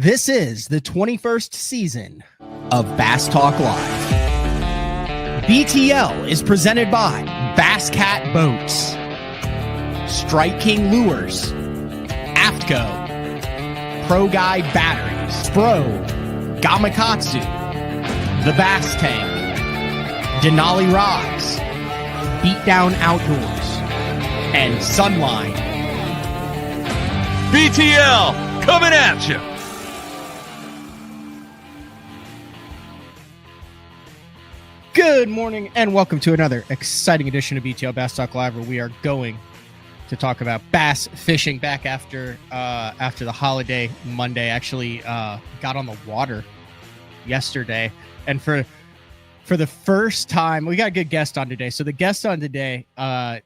This is the 21st season of Bass Talk Live. BTL is presented by Bass Cat Boats, Strike King Lures, Aftco, Pro Guide Batteries, Spro, Gamakatsu, The Bass Tank, Denali Rods, Beatdown Outdoors, and Sunline. BTL coming at you. Good morning and welcome to another exciting edition of BTL Bass Talk Live, where we are going to talk about bass fishing back after the holiday Monday. Actually got on the water yesterday, and for the first time, we got a good guest on today. So the guest on today,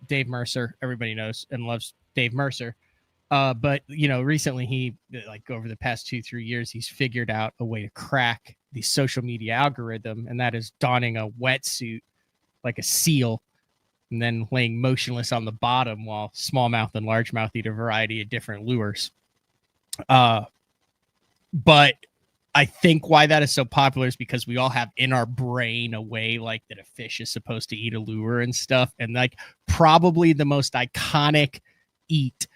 Dave Mercer, everybody knows and loves Dave Mercer. But you know, recently he, like over the past 2-3 years, he's figured out a way to crack the social media algorithm, and that is donning a wetsuit like a seal and then laying motionless on the bottom while smallmouth and largemouth eat a variety of different lures. But I think why that is so popular is because we all have in our brain a way like that a fish is supposed to eat a lure and stuff. And like probably the most iconic eat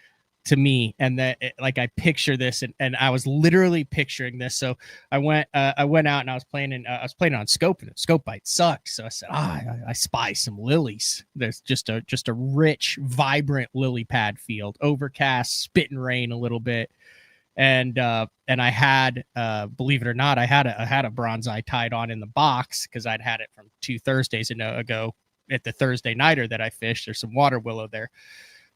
to me, and that like I picture this, and I was literally picturing this. So I went out and I was playing on scope, and scope bite sucked. So I said, I spy some lilies. There's just a rich, vibrant lily pad field, overcast, spitting rain a little bit, and I had, believe it or not, I had a bronze-eye tied on in the box because I'd had it from 2 Thursdays ago at the Thursday nighter that I fished. There's some water willow there.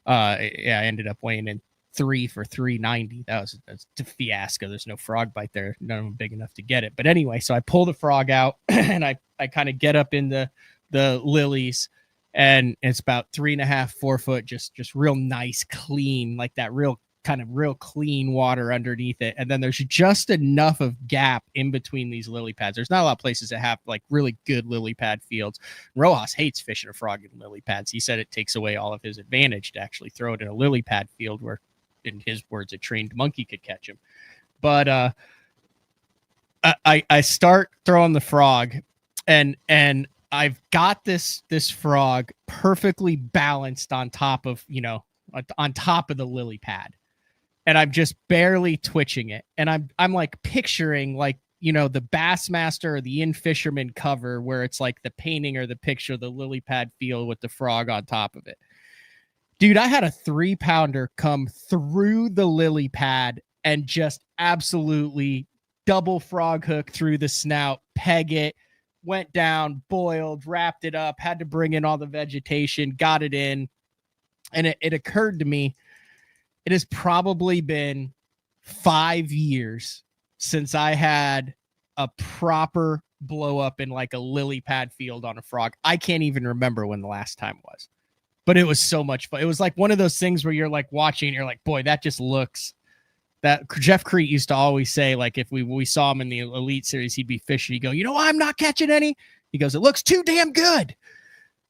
I ended up weighing in 3 for 390. That's a fiasco. There's no frog bite there. None of them big enough to get it. But anyway, so I pull the frog out and I kind of get up in the lilies, and it's about 3.5, 4 foot, just real nice, clean, like that real clean water underneath it. And then there's just enough of gap in between these lily pads. There's not a lot of places that have like really good lily pad fields. Rojas hates fishing a frog in lily pads. He said it takes away all of his advantage to actually throw it in a lily pad field where, in his words, a trained monkey could catch him. But I start throwing the frog, and I've got this frog perfectly balanced on top of the lily pad. And I'm just barely twitching it. And I'm like picturing like, you know, the Bassmaster or the In Fisherman cover where it's like the painting or the picture of the lily pad field with the frog on top of it. Dude, I had a 3-pounder come through the lily pad and just absolutely double frog hook through the snout, peg it, went down, boiled, wrapped it up, had to bring in all the vegetation, got it in. And it occurred to me, it has probably been 5 years since I had a proper blow up in like a lily pad field on a frog. I can't even remember when the last time was, but it was so much fun. It was like one of those things where you're like watching and you're like, boy, that just looks, that Jeff Crete used to always say, like if we saw him in the Elite Series, he'd be fishing. He'd go, you know, I'm not catching any. He goes, it looks too damn good.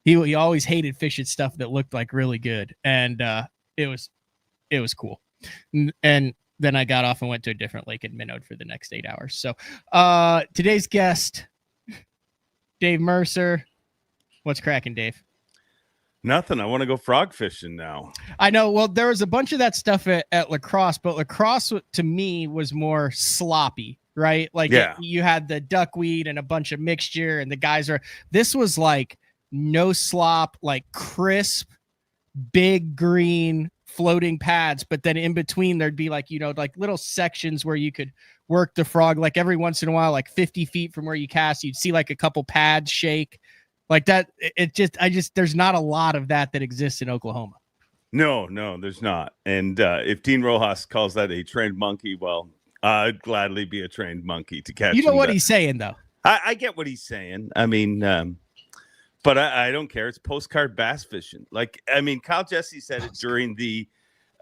He always hated fishing stuff that looked like really good. And it was cool. And then I got off and went to a different lake and minnowed for the next 8 hours. So today's guest, Dave Mercer. What's cracking, Dave? Nothing. I want to go frog fishing now. I know. Well, there was a bunch of that stuff at La Crosse, but La Crosse to me was more sloppy, right? Like you had the duckweed and a bunch of mixture, and the guys this was like no slop, like crisp, big green floating pads, but then in between there'd be like, you know, like little sections where you could work the frog, like every once in a while, like 50 feet from where you cast, you'd see like a couple pads shake like that. There's not a lot of that exists in Oklahoma. No, there's not. And if Dean Rojas calls that a trained monkey, well, I'd gladly be a trained monkey to catch. You know what he's saying though. I get what he's saying. I mean, but I don't care. It's postcard bass fishing. Like, I mean, Kyle Jesse said it during the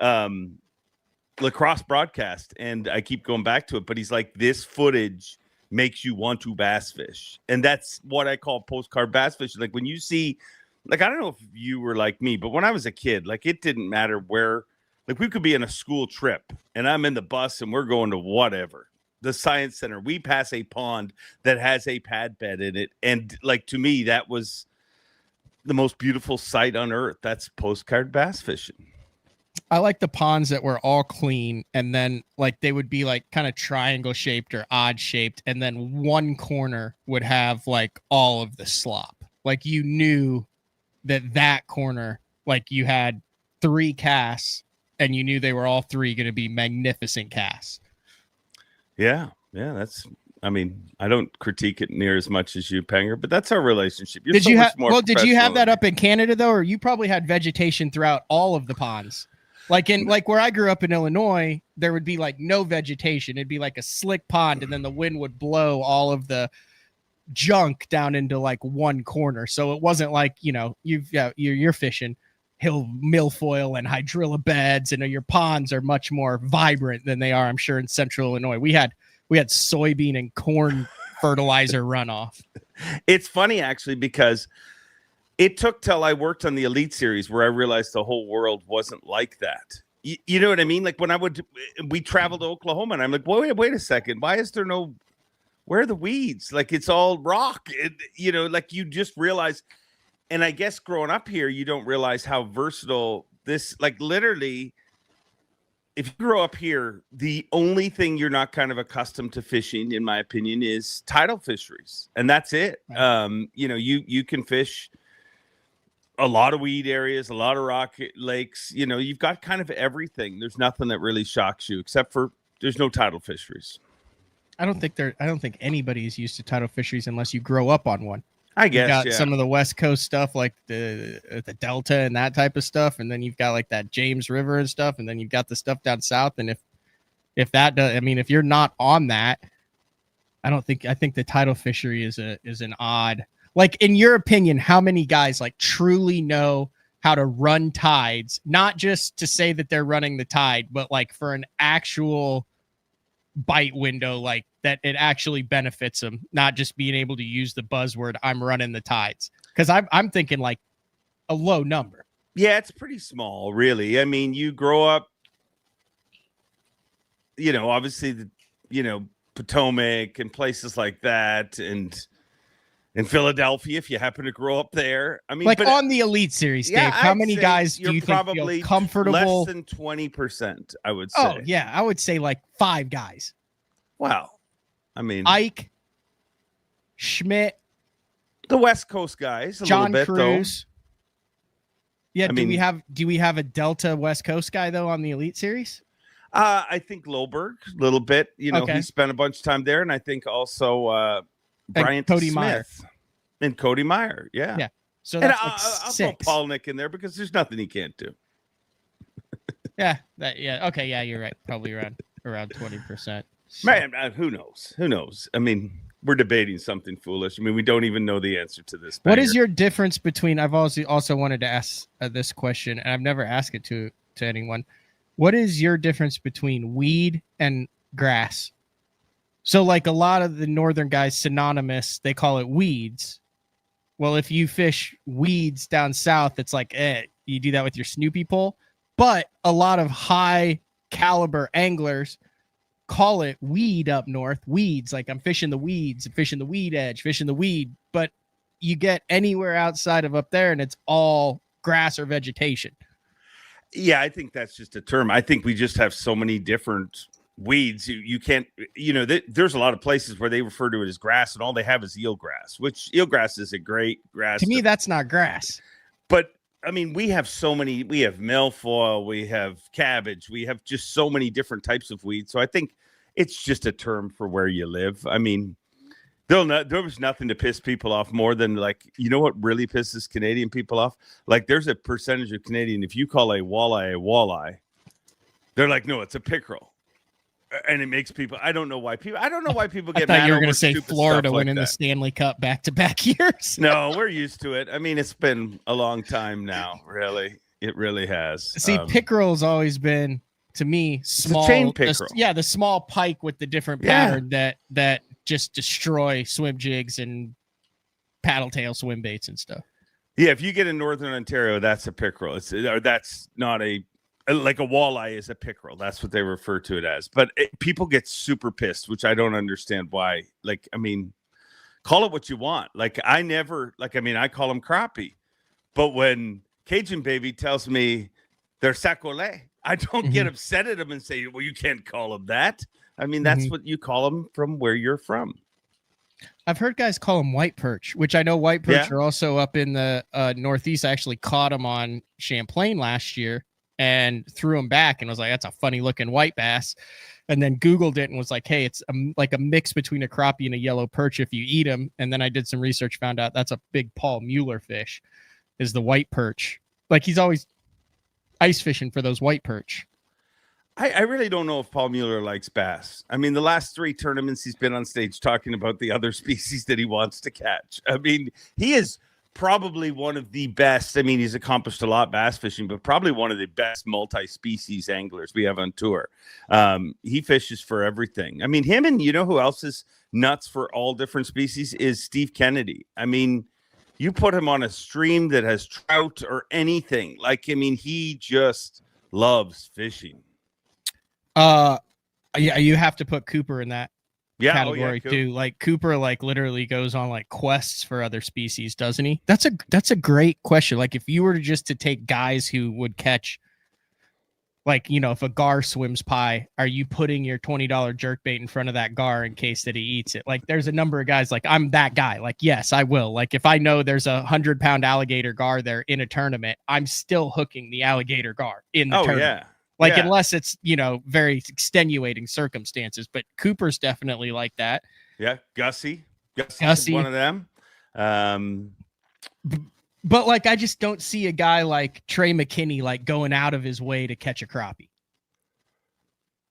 La Crosse broadcast, and I keep going back to it, but he's like, this footage makes you want to bass fish. And that's what I call postcard bass fishing. Like when you see, like, I don't know if you were like me, but when I was a kid, like it didn't matter where, like we could be in a school trip and I'm in the bus and we're going to whatever. the science center, we pass a pond that has a pad bed in it. And like, to me, that was the most beautiful sight on earth. That's postcard bass fishing. I like the ponds that were all clean, and then like they would be like kind of triangle shaped or odd shaped, and then one corner would have like all of the slop. Like you knew that corner, like you had 3 casts, and you knew they were all 3 going to be magnificent casts. Yeah, that's. I mean, I don't critique it near as much as you, Penger, but that's our relationship. You're did so you much have? more Well, did you have that professional up in Canada though, or you probably had vegetation throughout all of the ponds? Like where I grew up in Illinois, there would be like no vegetation. It'd be like a slick pond, and then the wind would blow all of the junk down into like one corner. So it wasn't like, you know, you're fishing hill milfoil and hydrilla beds, and your ponds are much more vibrant than they are, I'm sure, in central Illinois. We had soybean and corn fertilizer runoff. It's funny actually, because it took till I worked on the Elite Series where I realized the whole world wasn't like that. You know what I mean? Like when we traveled to Oklahoma, and I'm like, wait a second. Why is there no, where are the weeds? Like it's all rock. Like you just realize. And I guess growing up here, you don't realize how versatile this, like literally, if you grow up here, the only thing you're not kind of accustomed to fishing, in my opinion, is tidal fisheries. And that's it. Right. You can fish a lot of weed areas, a lot of rock lakes. You've got kind of everything. There's nothing that really shocks you, except for there's no tidal fisheries. I don't think anybody is used to tidal fisheries unless you grow up on one. I guess, you've got yeah. Some of the West Coast stuff, like the Delta and that type of stuff, and then you've got like that James River and stuff, and then you've got the stuff down south. And if that does, I mean, if you're not on that, I think the tidal fishery is an odd. Like, in your opinion, how many guys like truly know how to run tides? Not just to say that they're running the tide, but like for an actual bite window, like that it actually benefits them, not just being able to use the buzzword "I'm running the tides." Because I'm thinking like a low number. Yeah, it's pretty small, really. I mean, you grow up, obviously, Potomac and places like that, and in Philadelphia, if you happen to grow up there. I mean, like on the Elite Series, Dave, how many guys do you think feel comfortable? Less than 20%, I would say. Oh, yeah. I would say like 5 guys. Wow. I mean, Ike, Schmidt, the West Coast guys, John little bit, Cruz. Though. Yeah. Do we have a Delta West Coast guy though on the Elite Series? I think Loberg, a little bit. Okay. He spent a bunch of time there, and I think also Bryant Cody Smith Meyer. And Cody Meyer. Yeah. Yeah. So and that's I'll 6. put Paul Nick in there because there's nothing he can't do. Yeah. Okay. Yeah, you're right. Probably around 20%. So. Man, who knows? Who knows? I mean, we're debating something foolish. I mean, we don't even know the answer to this. What is your difference between? I've also wanted to ask this question, and I've never asked it to anyone. What is your difference between weed and grass? So, like a lot of the northern guys, synonymous, they call it weeds. Well, if you fish weeds down south, it's like, you do that with your Snoopy pole. But a lot of high caliber anglers call it weed up north. Weeds, like I'm fishing the weeds, I'm fishing the weed edge, fishing the weed. But you get anywhere outside of up there, and it's all grass or vegetation. Yeah, I think that's just a term. I think we just have so many different weeds. You can't, there's a lot of places where they refer to it as grass, and all they have is eelgrass, which eelgrass is a great grass. To me, that's not grass. But I mean, we have so many. We have milfoil, we have cabbage, we have just so many different types of weeds. So I think it's just a term for where you live. I mean, there was nothing to piss people off more than, like, what really pisses Canadian people off? Like, there's a percentage of Canadian, if you call a walleye, they're like, no, it's a pickerel. And it makes people, I don't know why people get mad. I thought you were going to say Florida winning the Stanley Cup back-to-back years. No, we're used to it. I mean, it's been a long time now, really. It really has. See, pickerel's always been, to me, small. Chain pickerel. The small pike with the different pattern that just destroy swim jigs and paddle tail swim baits and stuff. Yeah, if you get in northern Ontario, that's a pickerel. That's not a like a walleye is a pickerel. That's what they refer to it as. But people get super pissed, which I don't understand why. Like, I mean, call it what you want. Like, I call them crappie. But when Cajun Baby tells me they're sacolé, I don't get upset at them and say, well, you can't call them that. I mean, that's what you call them from where you're from. I've heard guys call them white perch, which I know white perch are also up in the Northeast. I actually caught them on Champlain last year and threw them back and was like, that's a funny looking white bass. And then Googled it and was like, hey, it's like a mix between a crappie and a yellow perch if you eat them. And then I did some research, found out that's a big Paul Mueller fish, is the white perch. Like, he's always ice fishing for those white perch. I really don't know if Paul Mueller likes bass. I mean, the last 3 tournaments he's been on stage talking about the other species that he wants to catch. I mean, he is probably one of the best. I mean, he's accomplished a lot bass fishing, but probably one of the best multi-species anglers we have on tour. He fishes for everything. I mean, him and you know who else is nuts for all different species is Steve Kennedy. I mean, you put him on a stream that has trout or anything. Like, I mean, he just loves fishing. Yeah, you have to put Cooper in that category cool. too. Like, Cooper like literally goes on like quests for other species, doesn't he? That's a great question. Like, if you were to take guys who would catch, like, you know, if a gar swims by, are you putting your $20 jerkbait in front of that gar in case that he eats it? Like, there's a number of guys, like, I'm that guy. Like, yes, I will. Like, if I know there's a 100-pound alligator gar there in a tournament, I'm still hooking the alligator gar in the tournament. Yeah. Like, unless it's, you know, very extenuating circumstances, but Cooper's definitely like that. Yeah. Gussie one of them. But like, I just don't see a guy like Trey McKinney, like, going out of his way to catch a crappie.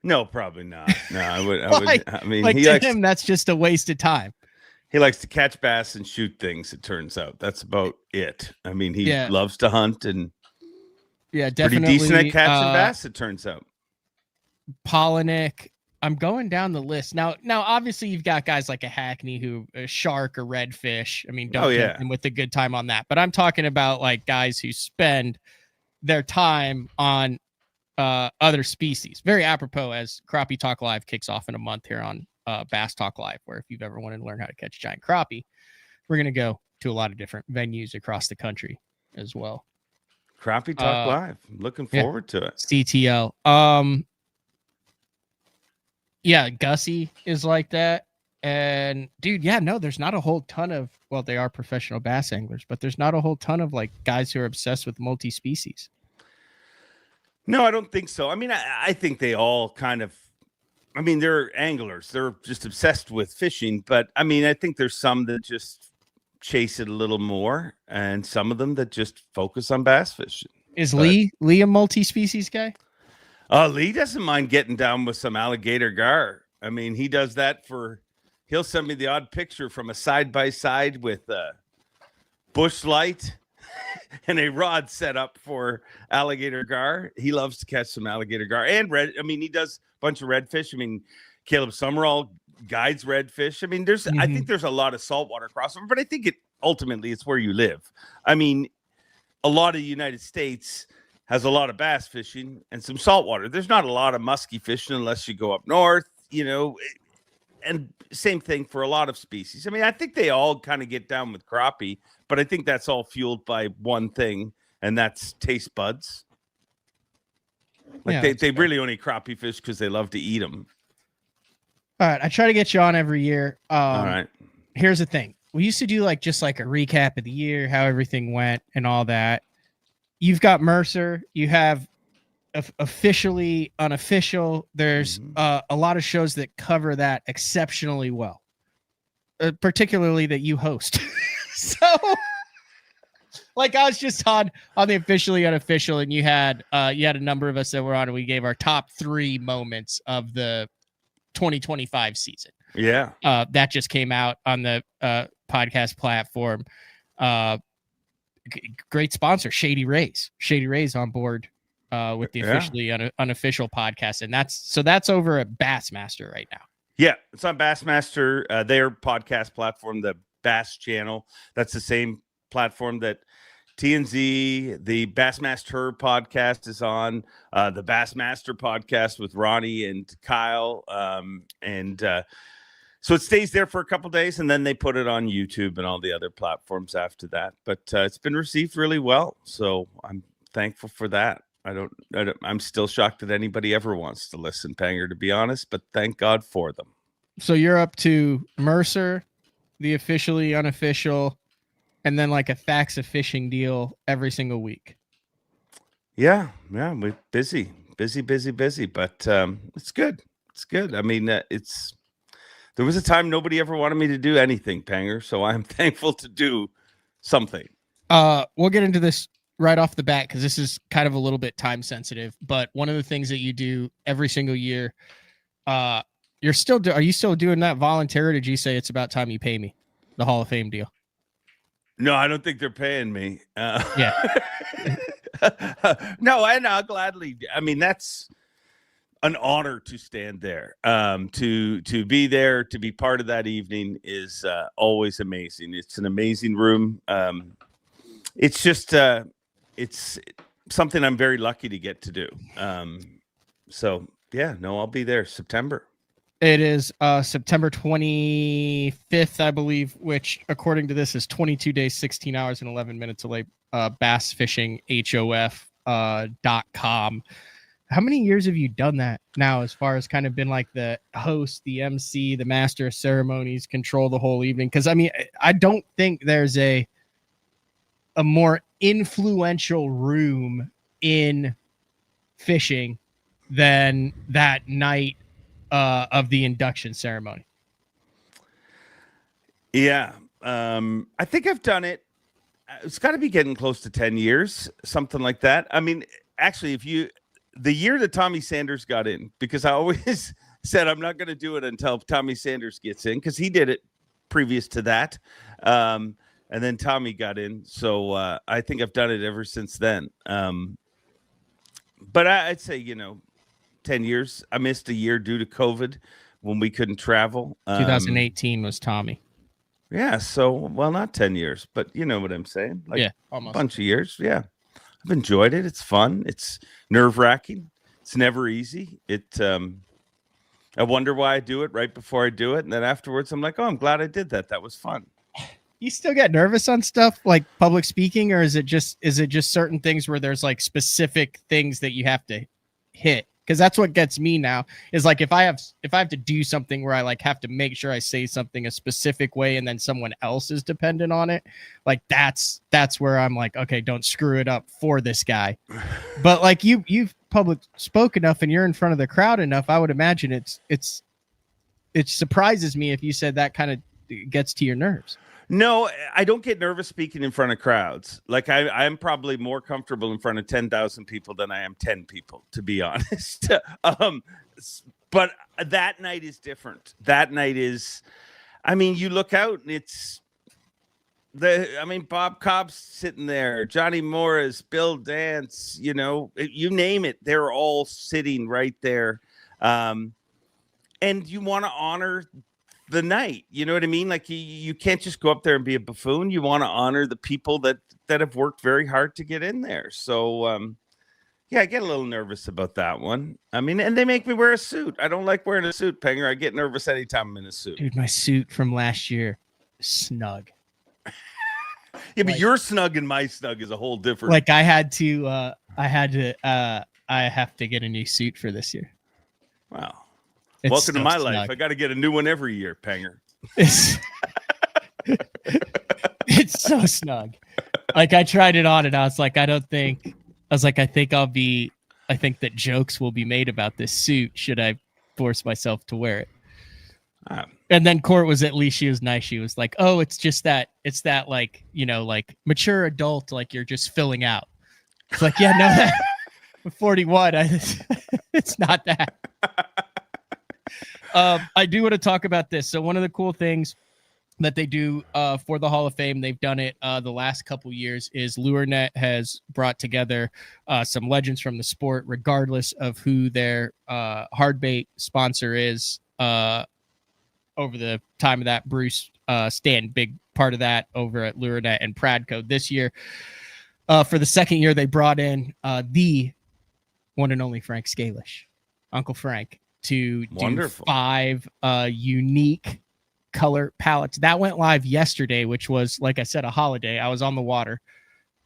No, probably not. No, I mean, like, to him, that's just a waste of time. He likes to catch bass and shoot things, it turns out. That's about it. I mean, he loves to hunt and definitely pretty decent at catching bass, it turns out. Polinick. I'm going down the list now. Obviously, you've got guys like a Hackney, who a shark or redfish. I mean, don't get him with a good time on that. But I'm talking about like guys who spend their time on other species. Very apropos, as Crappie Talk Live kicks off in a month here on Bass Talk Live, where if you've ever wanted to learn how to catch giant crappie, we're going to go to a lot of different venues across the country as well. Crappie Talk Live. Looking forward to it. CTL. Yeah, Gussie is like that. And dude, there's not a whole ton of, well, they are professional bass anglers, but there's not a whole ton of like guys who are obsessed with multi-species. No, I don't think so. I mean, I think they all kind of, I mean, they're anglers. They're just obsessed with fishing. But I mean, I think there's some that just chase it a little more and some of them that just focus on bass fishing. Is Lee a multi-species guy? Lee doesn't mind getting down with some alligator gar. I mean, he does that he'll send me the odd picture from a side-by-side with a bush light and a rod set up for alligator gar. He loves to catch some alligator gar and red. I mean, he does a bunch of redfish. I mean, Caleb Summerall guides redfish. I mean, I think there's a lot of saltwater crossover, but I think ultimately it's where you live. I mean, a lot of the United States has a lot of bass fishing and some saltwater. There's not a lot of musky fishing unless you go up north, you know, and same thing for a lot of species. I mean, I think they all kind of get down with crappie, but I think that's all fueled by one thing, and that's taste buds. Like they really only crappie fish because they love to eat them. All right. I try to get you on every year. All right. Here's the thing. We used to do just a recap of the year, how everything went and all that. You've got Mercer. You have officially, unofficial. There's a lot of shows that cover that exceptionally well, particularly that you host. So, I was just on the officially, unofficial, and you had a number of us that were on, and we gave our top 3 moments of the 2025 season. Yeah. That just came out on the podcast platform. Great sponsor, Shady Rays on board with the officially unofficial podcast. And that's over at Bassmaster right now. Yeah, it's on Bassmaster, their podcast platform, the Bass channel. That's the same platform that TNZ, the Bassmaster podcast is on, the Bassmaster podcast with Ronnie and Kyle. So it stays there for a couple days, and then they put it on YouTube and all the other platforms after that. But it's been received really well, so I'm thankful for that. I'm still shocked that anybody ever wants to listen, Panger, to be honest, but thank God for them. So you're up to Mercer, the officially unofficial, and then like a facts of fishing deal every single week. Yeah, we're busy, but it's good. It's good. I mean, there was a time nobody ever wanted me to do anything, Panger, so I'm thankful to do something. We'll get into this right off the bat because this is kind of a little bit time sensitive, but one of the things that you do every single year, are you still doing that volunteer, or did you say it's about time you pay me, the Hall of Fame deal? No, I don't think they're paying me. Yeah. No, and I'll gladly. I mean, that's an honor to stand there. To be there, to be part of that evening is always amazing. It's an amazing room. It's just it's something I'm very lucky to get to do. So yeah, no, I'll be there September. It is September 25th, I believe, which according to this is 22 days, 16 hours, and 11 minutes away. Bassfishinghof.com. How many years have you done that now, as far as kind of been like the host, the MC, the master of ceremonies, control the whole evening? Because I mean, I don't think there's a more influential room in fishing than that night of the induction ceremony. Yeah. I think I've done it. It's got to be getting close to 10 years, something like that. I mean, actually, the year that Tommy Sanders got in, because I always said I'm not going to do it until Tommy Sanders gets in, because he did it previous to that. And then Tommy got in. So I think I've done it ever since then. But I'd say, 10 years. I missed a year due to COVID when we couldn't travel. 2018 was Tommy. Yeah. So, well, not 10 years, but you know what I'm saying? Like, yeah, almost a bunch of years. Yeah. I've enjoyed it. It's fun. It's nerve-wracking. It's never easy. I wonder why I do it right before I do it. And then afterwards, I'm like, oh, I'm glad I did that. That was fun. You still get nervous on stuff like public speaking, or is it just certain things where there's like specific things that you have to hit? Because that's what gets me now, is like if I have to do something where I like have to make sure I say something a specific way and then someone else is dependent on it, like that's where I'm like, okay, don't screw it up for this guy. But like you've public spoke enough and you're in front of the crowd enough, I would imagine it surprises me if you said that kind of gets to your nerves. No, I don't get nervous speaking in front of crowds. Like I'm probably more comfortable in front of 10,000 people than I am 10 people, to be honest. But that night is different. That night is, I mean, you look out and Bob Cobb's sitting there, Johnny Morris, Bill Dance, you name it. They're all sitting right there. And you want to honor the night, you know what I mean? Like you can't just go up there and be a buffoon. You want to honor the people that have worked very hard to get in there. So yeah, I get a little nervous about that one. I mean, and they make me wear a suit. I don't like wearing a suit, Penger. I get nervous anytime I'm in a suit. Dude, my suit from last year, snug. Yeah, but your snug and my snug is a whole different. Like I have to get a new suit for this year. Wow. It's welcome to my snug. life. I got to get a new one every year, Panger. It's so snug. Like I tried it on and I was like, I think that jokes will be made about this suit should I force myself to wear it. And then Court was, at least she was nice. She was like, oh, it's that like, like mature adult, like you're just filling out. It's like, yeah, no, I'm 41. It's not that. I do want to talk about this. So one of the cool things that they do for the Hall of Fame, they've done it the last couple years, is LureNet has brought together some legends from the sport, regardless of who their hardbait sponsor is. Over the time of that, Bruce Stan, big part of that over at LureNet and Pradco this year. For the second year, they brought in the one and only Frank Scalish, Uncle Frank, to do 5 unique color palettes. That went live yesterday, which was, like I said, a holiday. I was on the water,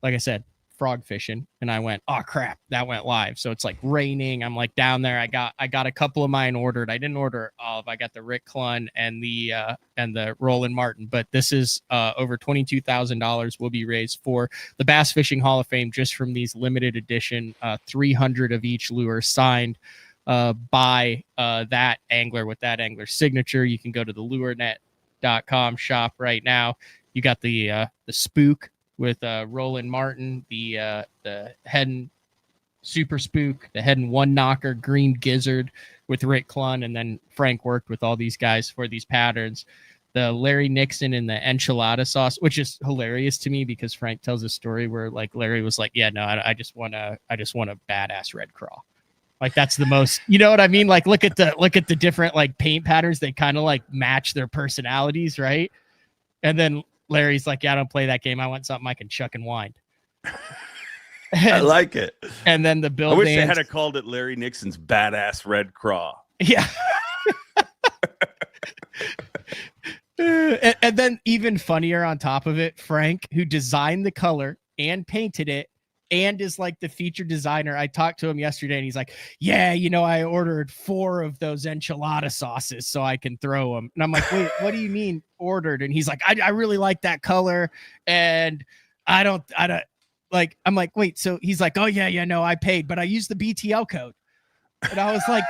like I said, frog fishing, and I went, oh crap, that went live. So it's like raining. I'm like down there. I got a couple of mine ordered. I didn't order all of. I got the Rick Clunn and the Roland Martin, but this is over $22,000 will be raised for the Bass Fishing Hall of Fame just from these limited edition 300 of each lure signed by that angler with that angler signature. You can go to the lurenet.com shop right now. You got the spook with Roland Martin, the Hedden Super Spook, the Hedden One Knocker, Green Gizzard with Rick Clunn, and then Frank worked with all these guys for these patterns. The Larry Nixon and the enchilada sauce, which is hilarious to me because Frank tells a story where like Larry was like, yeah, no, I just want a badass red craw. Like that's the most, you know what I mean? Like look at the different like paint patterns. They kind of like match their personalities, right? And then Larry's like, yeah, I don't play that game. I want something I can chuck and wind. I like it. And then the Bill I wish Dance, they had called it Larry Nixon's badass red craw. Yeah. and then even funnier on top of it, Frank, who designed the color and painted it and is like the featured designer. I talked to him yesterday and he's like, yeah, you know, I ordered 4 of those enchilada sauces so I can throw them. And I'm like, wait, what do you mean ordered? And he's like, I really like that color. And I don't like, I'm like, wait, so he's like, oh yeah, no, I paid, but I used the BTL code. And I was like,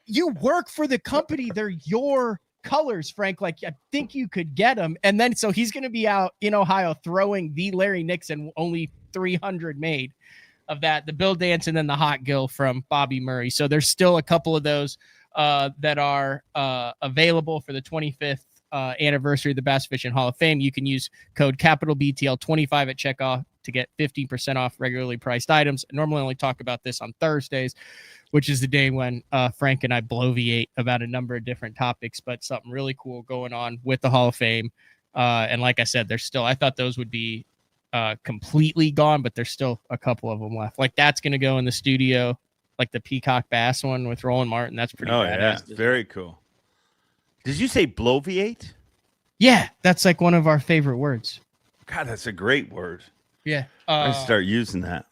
you work for the company. They're your colors, Frank. Like, I think you could get them. And then, so he's going to be out in Ohio throwing the Larry Nixon, only 300 made of that, the Bill Dance, and then the Hot Gill from Bobby Murray. So there's still a couple of those that are available for the 25th anniversary of the Bass Fishing Hall of Fame. You can use code capital BTL25 at checkout to get 15% off regularly priced items. I normally only talk about this on Thursdays, which is the day when Frank and I bloviate about a number of different topics, but something really cool going on with the Hall of Fame. And like I said, there's still, I thought those would be completely gone, but there's still a couple of them left. Like that's going to go in the studio, like the Peacock Bass one with Roland Martin. That's pretty badass. Yeah, very cool. Did you say bloviate? Yeah, that's like one of our favorite words. God, that's a great word. Yeah. I start using that.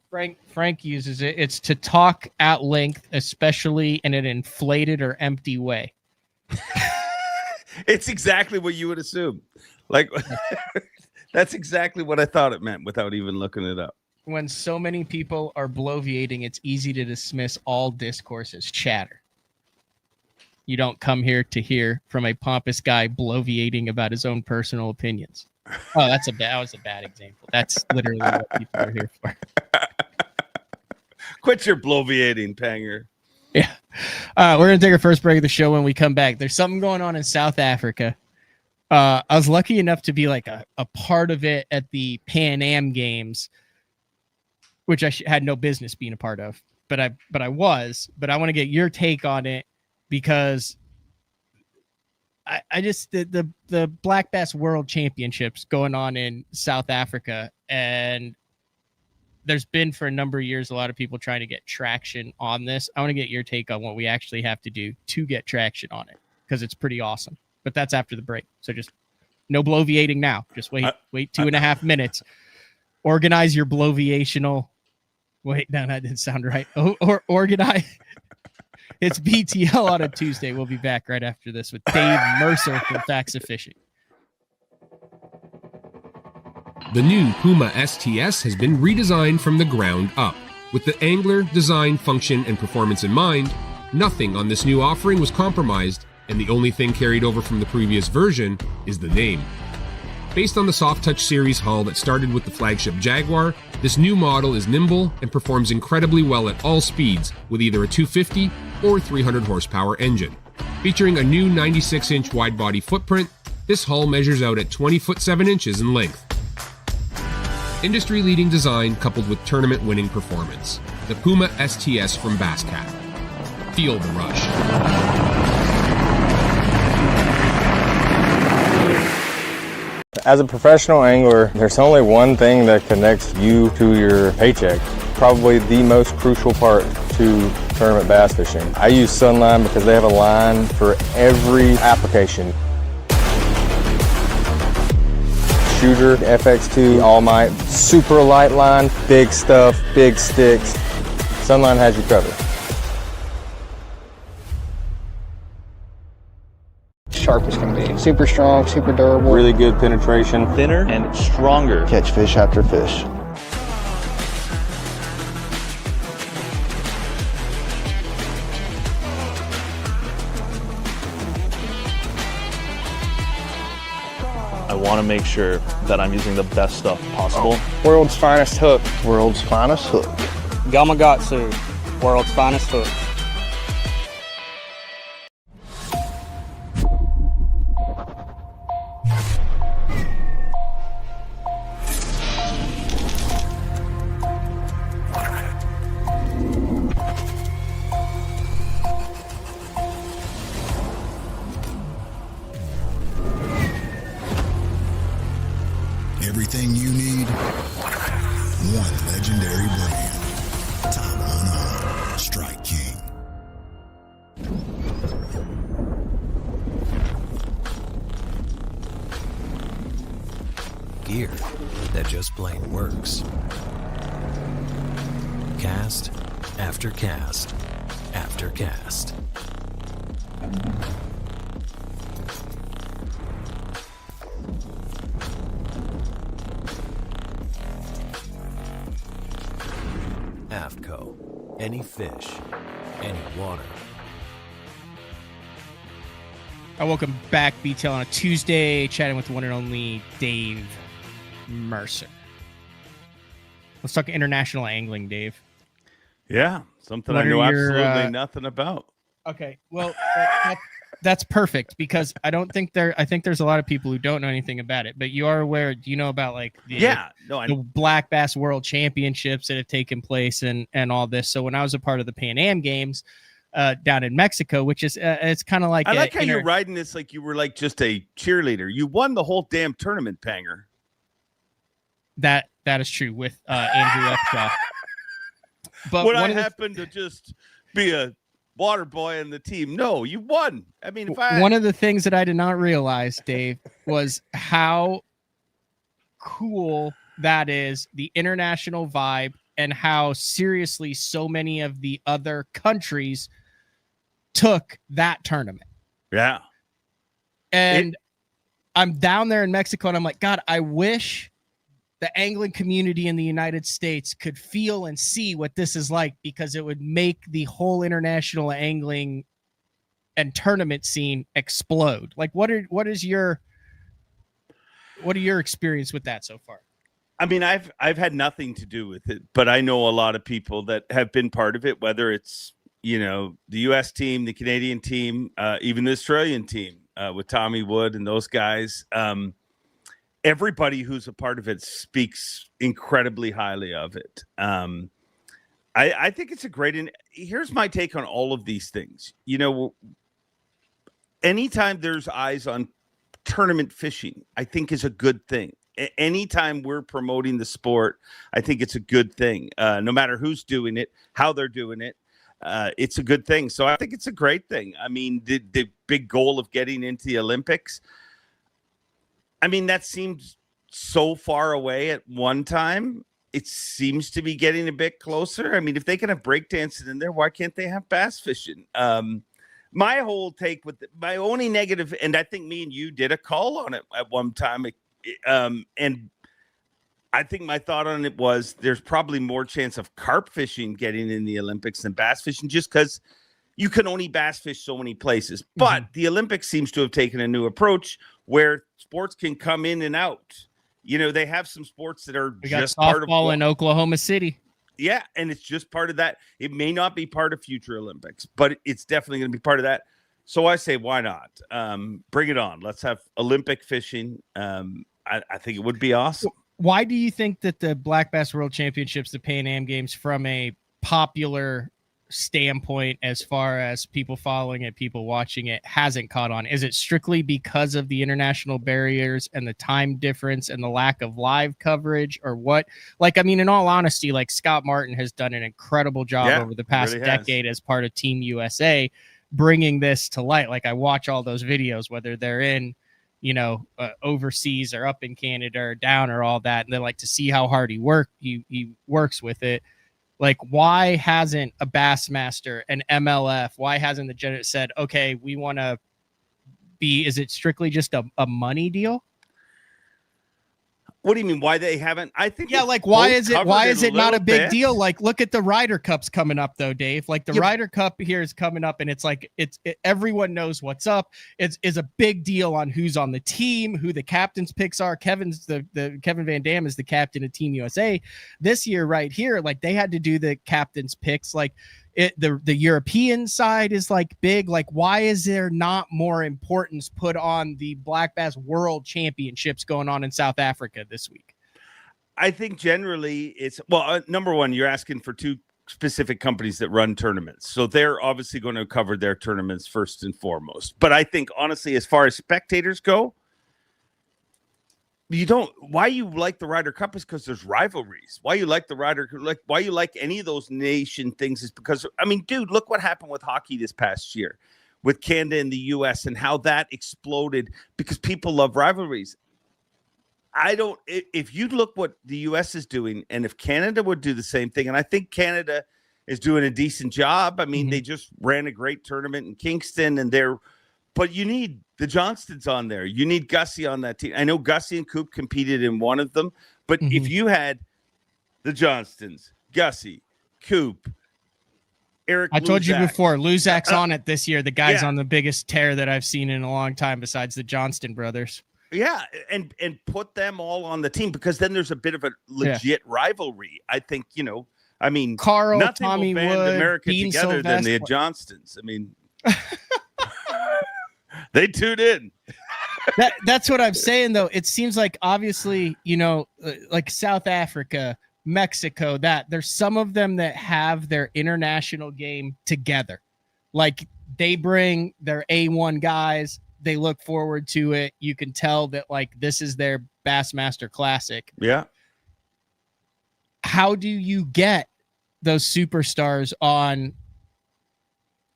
Frank uses it. It's to talk at length, especially in an inflated or empty way. It's exactly what you would assume. Like, that's exactly what I thought it meant without even looking it up. When so many people are bloviating, it's easy to dismiss all discourse as chatter. You don't come here to hear from a pompous guy bloviating about his own personal opinions. Oh, that was a bad example. That's literally what people are here for. Quit your bloviating, Panger. Yeah. We're going to take our first break of the show. When we come back, there's something going on in South Africa. I was lucky enough to be like a part of it at the Pan Am Games, which I had no business being a part of, but I was. But I want to get your take on it because I just the Black Bass World Championships going on in South Africa, and there's been for a number of years a lot of people trying to get traction on this. I want to get your take on what we actually have to do to get traction on it because it's pretty awesome. But that's after the break, so just no bloviating now. Just wait 2.5 minutes. Organize your bloviational. Wait, no, that didn't sound right. Or organize. It's BTL on a Tuesday. We'll be back right after this with Dave Mercer from Facts of Fishing. The new Puma STS has been redesigned from the ground up. With the angler, design, function, and performance in mind, nothing on this new offering was compromised, and the only thing carried over from the previous version is the name. Based on the Soft Touch series hull that started with the flagship Jaguar, this new model is nimble and performs incredibly well at all speeds with either a 250 or 300 horsepower engine. Featuring a new 96-inch wide-body footprint, this hull measures out at 20 foot 7 inches in length. Industry-leading design coupled with tournament-winning performance. The Puma STS from Basscat. Feel the rush. As a professional angler, there's only one thing that connects you to your paycheck. Probably the most crucial part to tournament bass fishing. I use Sunline because they have a line for every application. Shooter, FX2, All Might, super light line, big stuff, big sticks. Sunline has you covered. Sharp as can be. Super strong, super durable. Really good penetration. Thinner and stronger. Catch fish after fish. I want to make sure that I'm using the best stuff possible. World's finest hook. World's finest hook. Gamakatsu. World's finest hook. Everything you need, one legendary brand. Top on Strike King. Gear that just plain works. Cast after cast after cast. AFTCO. Any fish, any water. Welcome back, B-Tail, on a Tuesday, chatting with the one and only Dave Mercer. Let's talk international angling, Dave. Yeah, something What I know are your, absolutely nothing about. Okay, well, that's perfect because I think there's a lot of people who don't know anything about it, but you are aware. Do you know about like the Black Bass World Championships that have taken place and all this? So when I was a part of the Pan Am Games down in Mexico, which is it's kind of like I like how you're riding this like you were like just a cheerleader. You won the whole damn tournament, Panger. That is true with Andrew Upshaw. But would I happen to just be a water boy in the team? No, you won. I mean, one of the things that I did not realize, Dave, was how cool that is, the international vibe, and how seriously so many of the other countries took that tournament. Yeah. And I'm down there in Mexico and I'm like, God, I wish the angling community in the United States could feel and see what this is like, because it would make the whole international angling and tournament scene explode. Like, what are your experience with that so far? I mean, I've had nothing to do with it, but I know a lot of people that have been part of it, whether it's, the US team, the Canadian team, even the Australian team with Tommy Wood and those guys. Everybody who's a part of it speaks incredibly highly of it. I think it's a great, and here's my take on all of these things. Anytime there's eyes on tournament fishing, I think is a good thing. Anytime we're promoting the sport, I think it's a good thing. No matter who's doing it, how they're doing it, it's a good thing. So I think it's a great thing. I mean, the big goal of getting into the Olympics, I mean, that seems so far away at one time. It seems to be getting a bit closer. I mean, if they can have breakdancing in there, why can't they have bass fishing? My whole take with my only negative, and I think me and you did a call on it at one time. And I think my thought on it was there's probably more chance of carp fishing getting in the Olympics than bass fishing, just because you can only bass fish so many places. But the Olympics seems to have taken a new approach where sports can come in and out. They have some sports that are just part of softball in Oklahoma City. Yeah, and it's just part of that. It may not be part of future Olympics, but it's definitely going to be part of that. So I say, why not? Bring it on. Let's have Olympic fishing. I think it would be awesome. Why do you think that the Black Bass World Championships, the Pan Am Games, from a popular standpoint, as far as people following it, people watching it, hasn't caught on? Is it strictly because of the international barriers and the time difference and the lack of live coverage, or what? Like, I mean, in all honesty, like, Scott Martin has done an incredible job over the past decade as part of Team USA, bringing this to light. Like, I watch all those videos, whether they're in, overseas or up in Canada or down or all that, and then, like, to see how hard he works with it. Like, why hasn't a Bassmaster, an MLF, why hasn't the General said, okay, we want to be, is it strictly just a money deal? What do you mean? Why they haven't? I think like, why is it not a big deal? Like, look at the Ryder Cups coming up, though, Dave. Like, the Ryder Cup here is coming up, and it's like everyone knows what's up. It's a big deal on who's on the team, who the captain's picks are. Kevin Van Dam is the captain of Team USA this year, right here. Like, they had to do the captain's picks. Like, the European side is like big. Like, why is there not more importance put on the Black Bass World Championships going on in South Africa this week? I think generally it's, number one, you're asking for two specific companies that run tournaments. So they're obviously going to cover their tournaments first and foremost. But I think, honestly, as far as spectators go, why you like the Ryder Cup is because there's rivalries. Why you like why you like any of those nation things is because, I mean, dude, look what happened with hockey this past year with Canada and the US and how that exploded because people love rivalries. If you look what the US is doing, and if Canada would do the same thing, and I think Canada is doing a decent job. I mean, they just ran a great tournament in Kingston, but you need the Johnstons on there. You need Gussie on that team. I know Gussie and Coop competed in one of them, but if you had the Johnstons, Gussie, Coop, Eric, I told you before, Luzak's on it this year. The guy's on the biggest tear that I've seen in a long time, besides the Johnston brothers. Yeah, and put them all on the team, because then there's a bit of a legit rivalry. I think, I mean, Carl, nothing Tommy will band Wood, America Dean together than the Johnstons. I mean, they tuned in. That's what I'm saying, though. It seems like, obviously, like South Africa, Mexico, that there's some of them that have their international game together. Like, they bring their A1 guys. They look forward to it. You can tell that, like, this is their Bassmaster Classic. Yeah. How do you get those superstars on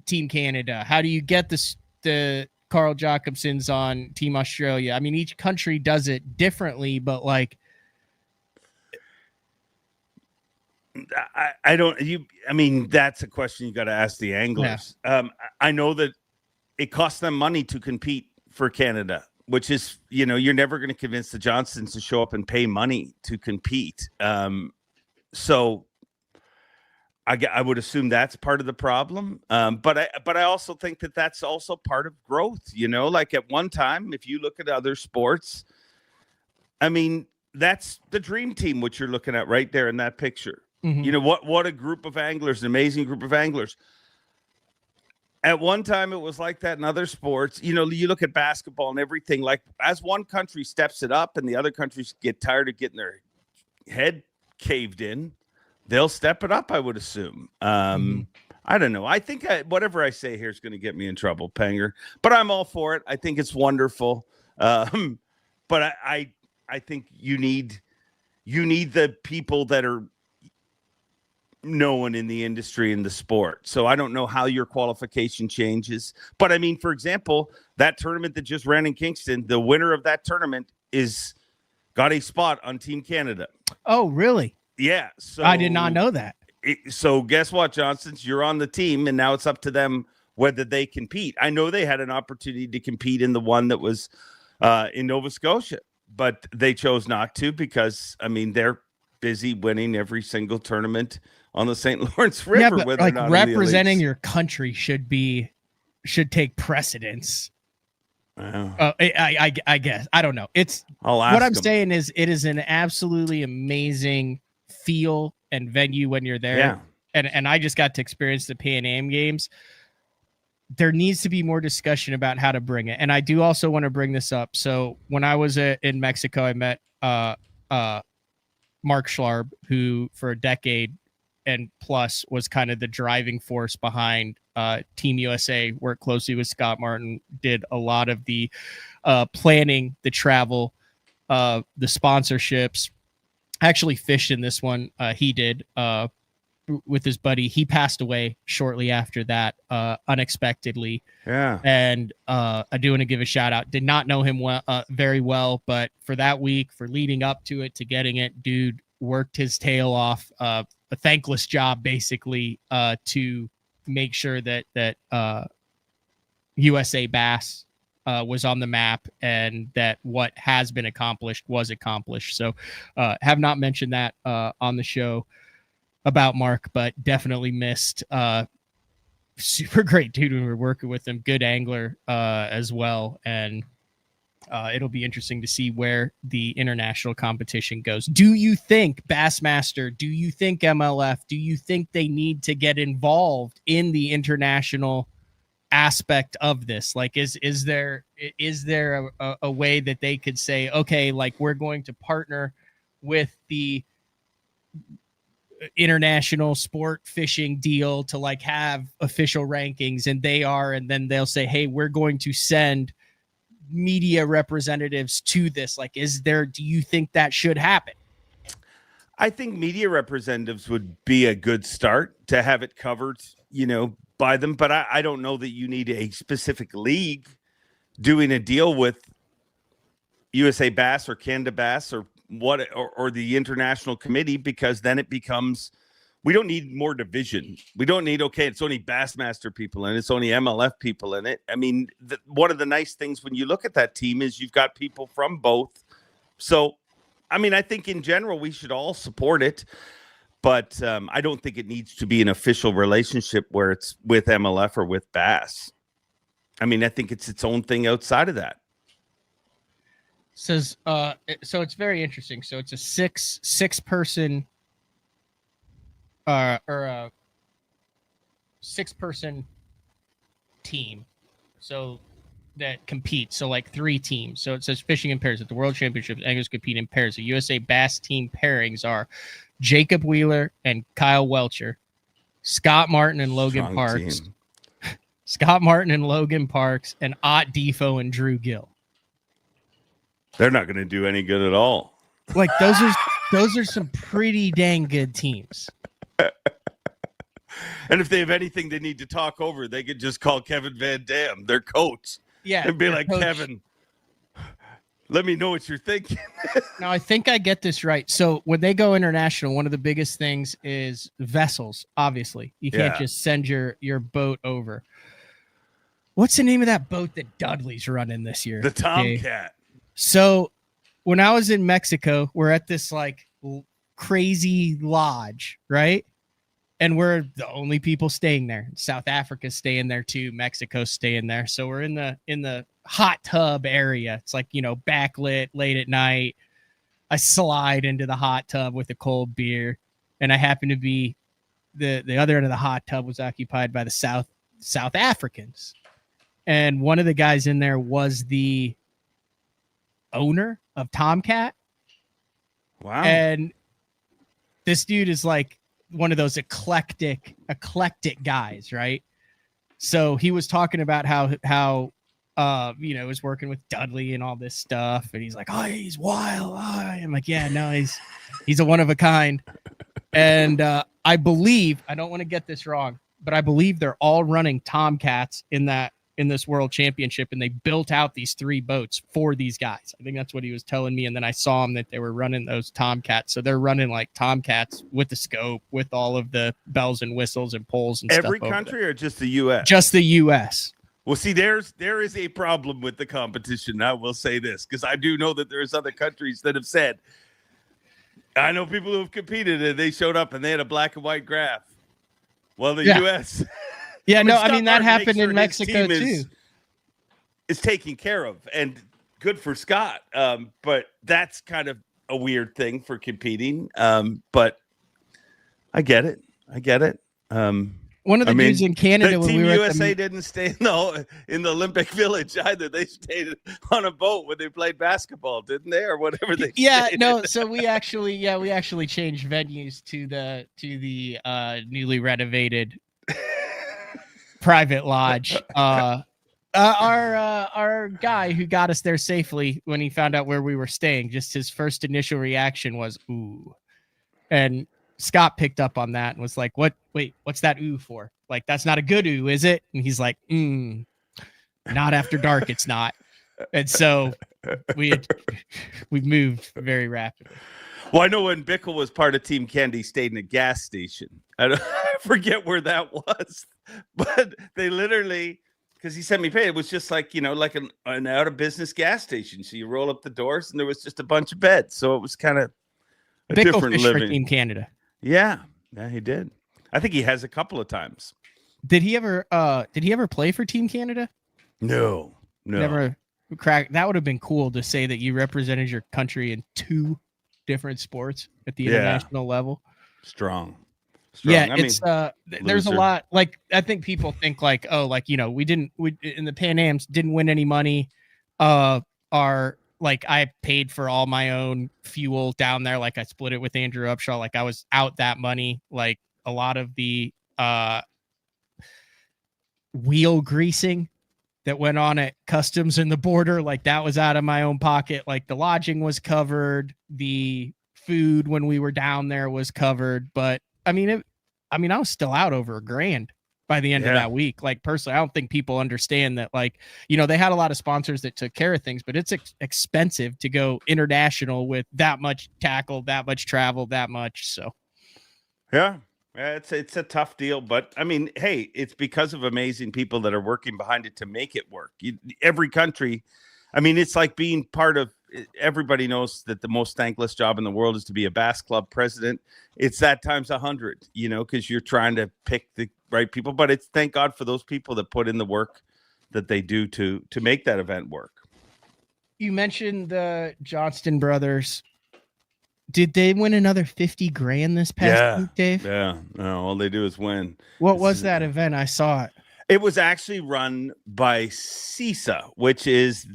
Team Canada? How do you get the Carl Jacobsons on Team Australia? I mean, each country does it differently, but, like, I mean, that's a question you got to ask the anglers. Yeah. I know that it costs them money to compete for Canada, which is, you're never going to convince the Johnstons to show up and pay money to compete. So I would assume that's part of the problem. But I also think that that's also part of growth. Like, at one time, if you look at other sports, I mean, that's the dream team, which you're looking at right there in that picture. Mm-hmm. What a group of anglers, an amazing group of anglers. At one time, it was like that in other sports. You look at basketball and everything. Like, as one country steps it up and the other countries get tired of getting their head caved in, they'll step it up, I would assume. I don't know. I think whatever I say here is going to get me in trouble, Panger. But I'm all for it. I think it's wonderful. But I think you need the people that are known in the industry and the sport. So I don't know how your qualification changes. But I mean, for example, that tournament that just ran in Kingston, the winner of that tournament got a spot on Team Canada. Oh, really? Yeah. So I did not know that. So guess what, Johnston's? You're on the team, and now it's up to them whether they compete. I know they had an opportunity to compete in the one that was in Nova Scotia, but they chose not to because, I mean, they're busy winning every single tournament on the St. Lawrence River. Yeah, but like, representing your country should take precedence. I guess. I don't know. What I'm saying is, it is an absolutely amazing feel and venue when you're there. Yeah. And I just got to experience the Pan Am Games. There needs to be more discussion about how to bring it. And I do also want to bring this up. So when I was in Mexico, I met Mark Schlarb, who for a decade and plus was kind of the driving force behind Team USA, worked closely with Scott Martin, did a lot of the planning, the travel, the sponsorships. Actually fished in this one. He did with his buddy. He passed away shortly after that, unexpectedly. Yeah. And I do want to give a shout out. Did not know him very well, but for that week, for leading up to it, to getting it, dude worked his tail off. A thankless job, basically, to make sure that USA Bass was on the map, and that what has been accomplished was accomplished. So have not mentioned that on the show about Mark, but definitely missed. Super great dude when we were working with him. Good angler as well. And it'll be interesting to see where the international competition goes. Do you think Bassmaster, do you think MLF, do you think they need to get involved in the international aspect of this? Like, is there a way that they could say, okay, like, we're going to partner with the international sport fishing deal to like have official rankings, and then they'll say, hey, we're going to send media representatives to this? Like, do you think that should happen? I think media representatives would be a good start to have it covered, by them. But I don't know that you need a specific league doing a deal with USA Bass or Canada Bass or the international committee, because then it becomes, we don't need more division. We don't need, okay, it's only Bassmaster people and it's only MLF people in it. I mean, one of the nice things when you look at that team is you've got people from both. So, I mean, I think in general, we should all support it, but I don't think it needs to be an official relationship where it's with MLF or with Bass. I mean, I think it's its own thing outside of that. Says so it's very interesting. So it's a six person or a 6-person team, so that compete. So like 3 teams. So it says fishing in pairs at the World Championships. Anglers compete in pairs. The USA Bass team pairings are Jacob Wheeler and Kyle Welcher, Scott Martin and Logan Strong Parks, team. Scott Martin and Logan Parks, and Ott Defo and Drew Gill. They're not going to do any good at all. Like, those are some pretty dang good teams. And if they have anything they need to talk over, they could just call Kevin Van Dam, their coach. Yeah. And be like, coach. Kevin, let me know what you're thinking. Now, I think I get this right. So when they go international, one of the biggest things is vessels, obviously. You can't just send your boat over. What's the name of that boat that Dudley's running this year? The Tomcat. Dave? So when I was in Mexico, we're at this like crazy lodge, right? And we're the only people staying there. South Africa's staying there too. Mexico's staying there. So we're in the hot tub area. It's like, backlit late at night. I slide into the hot tub with a cold beer, and I happen to be the other end of the hot tub was occupied by the South Africans. And one of the guys in there was the owner of Tomcat. Wow. And this dude is like one of those eclectic guys, right? So he was talking about how was working with Dudley and all this stuff, and he's like, oh, he's wild. I'm like, yeah, no, he's a one of a kind. And I believe, I don't want to get this wrong, but I believe they're all running Tomcats in this World Championship, and they built out these 3 boats for these guys. I think that's what he was telling me. And then I saw him that they were running those Tomcats. So they're running like Tomcats with the scope, with all of the bells and whistles and poles and Every stuff. country or just the U.S.? Just the U.S. Well, see, there is a problem with the competition. I will say this, because I do know that there's other countries that have said, I know people who have competed and they showed up and they had a black and white graph. Well, the U.S. Yeah, that happened in Mexico too. Is taken care of, and good for Scott. But that's kind of a weird thing for competing. But I get it. One of the dudes in Canada the when Team we were USA didn't stay in the Olympic Village either. They stayed on a boat when they played basketball, didn't they, or whatever they? Yeah, stayed no. in. So we actually changed venues to the newly renovated private lodge. Our guy who got us there safely when he found out where we were staying, just his first initial reaction was ooh, and Scott picked up on that and was like, "What? Wait, what's that ooh for? Like that's not a good ooh, is it?" And he's like, "Not after dark, it's not." And so we moved very rapidly. Well, I know when Bickle was part of Team Canada, he stayed in a gas station. I forget where that was, but they literally, because he sent me pay, it was just like, like an out of business gas station. So you roll up the doors and there was just a bunch of beds. So it was kind of a Bickle different fished living. for Team Canada. Yeah, he did. I think he has a couple of times. Did he ever play for Team Canada? No. Never cracked. That would have been cool to say that you represented your country in 2 different sports at the international level. Strong. Yeah, I it's there's a lot, like I think people think like, oh, like we in the Pan Ams didn't win any money. Are like I paid for all my own fuel down there, like I split it with Andrew Upshaw, like I was out that money. Like a lot of the wheel greasing that went on at customs and the border, like that was out of my own pocket. Like the lodging was covered, the food when we were down there was covered, but I was still out over $1,000 by the end of that week. Like personally, I don't think people understand that, like, they had a lot of sponsors that took care of things, but it's expensive to go international with that much tackle, that much travel, that much. So yeah, it's a tough deal, but hey, it's because of amazing people that are working behind it to make it work. Every country, it's like being part of. Everybody knows that the most thankless job in the world is to be a bass club president. It's that times 100, because you're trying to pick the right people. But it's thank God for those people that put in the work that they do to make that event work. You mentioned the Johnston brothers. Did they win another $50,000 this past week, Dave? Yeah. No, all they do is win. What was that event? I saw it. It was actually run by CISA, which is,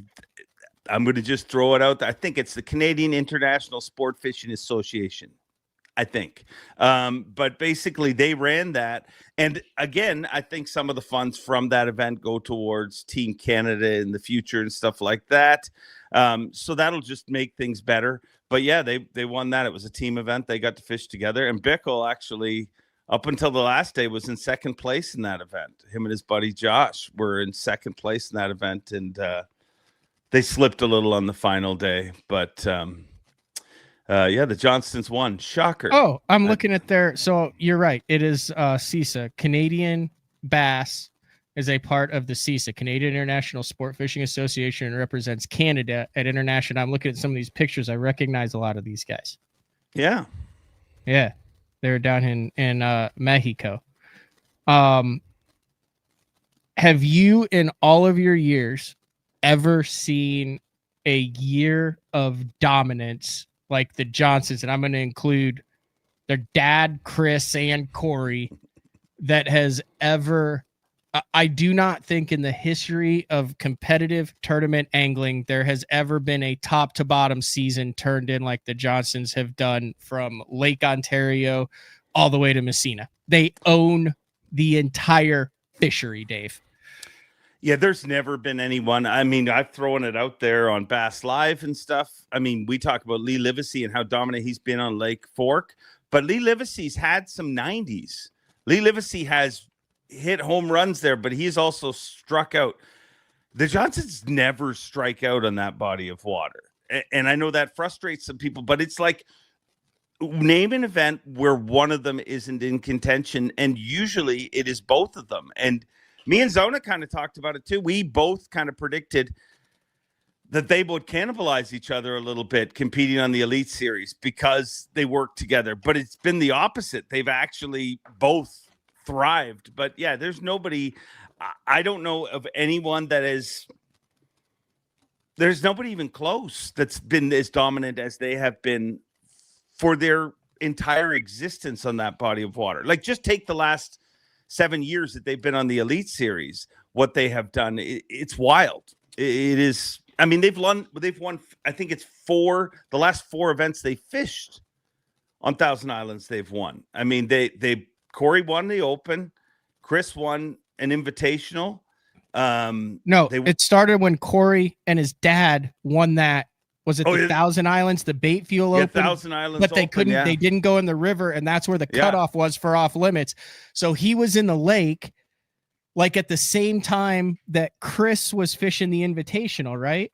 I'm going to just throw it out there. I think it's the Canadian International Sport Fishing Association. I think. But basically they ran that. And again, I think some of the funds from that event go towards Team Canada in the future and stuff like that. So that'll just make things better. But yeah, they won that. It was a team event. They got to fish together. And Bickle actually, up until the last day, was in second place in that event. Him and his buddy Josh were in second place in that event. And they slipped a little on the final day. But the Johnstons won. Shocker. Oh, I'm looking at their. So you're right. It is CISA. Canadian Bass is a part of the CISA, Canadian International Sport Fishing Association, and represents Canada at international. I'm looking at some of these pictures. I recognize a lot of these guys. Yeah. Yeah. They're down in Mexico. Have you, in all of your years, ever seen a year of dominance like the Johnsons, and I'm going to include their dad, Chris, and Corey, that has ever, I do not think in the history of competitive tournament angling, there has ever been a top to bottom season turned in like the Johnsons have done from Lake Ontario all the way to Messina. They own the entire fishery, Dave. Yeah, there's never been anyone. I've thrown it out there on Bass Live and stuff. We talk about Lee Livesey and how dominant he's been on Lake Fork, but Lee Livesey's had some 90s. Lee Livesey has hit home runs there, but he's also struck out. The Johnsons never strike out on that body of water. And I know that frustrates some people, but it's like, name an event where one of them isn't in contention, and usually it is both of them. And me and Zona kind of talked about it too. We both kind of predicted that they would cannibalize each other a little bit competing on the Elite Series because they work together. But it's been the opposite. They've actually both thrived. But yeah, there's nobody, I don't know of anyone that is, there's nobody even close that's been as dominant as they have been for their entire existence on that body of water. Like, just take the last 7 years that they've been on the Elite Series, what they have done, it's wild. It is. I mean, they've won. I think it's the last 4 events they fished on Thousand Islands. They've won. I mean, Corey won the Open, Chris won an Invitational. It started when Corey and his dad won that. Was it Thousand Islands, the bait fuel open? Thousand Islands, but they couldn't. Yeah. They didn't go in the river, and that's where the cutoff was for off limits. So he was in the lake, like at the same time that Chris was fishing the Invitational, right?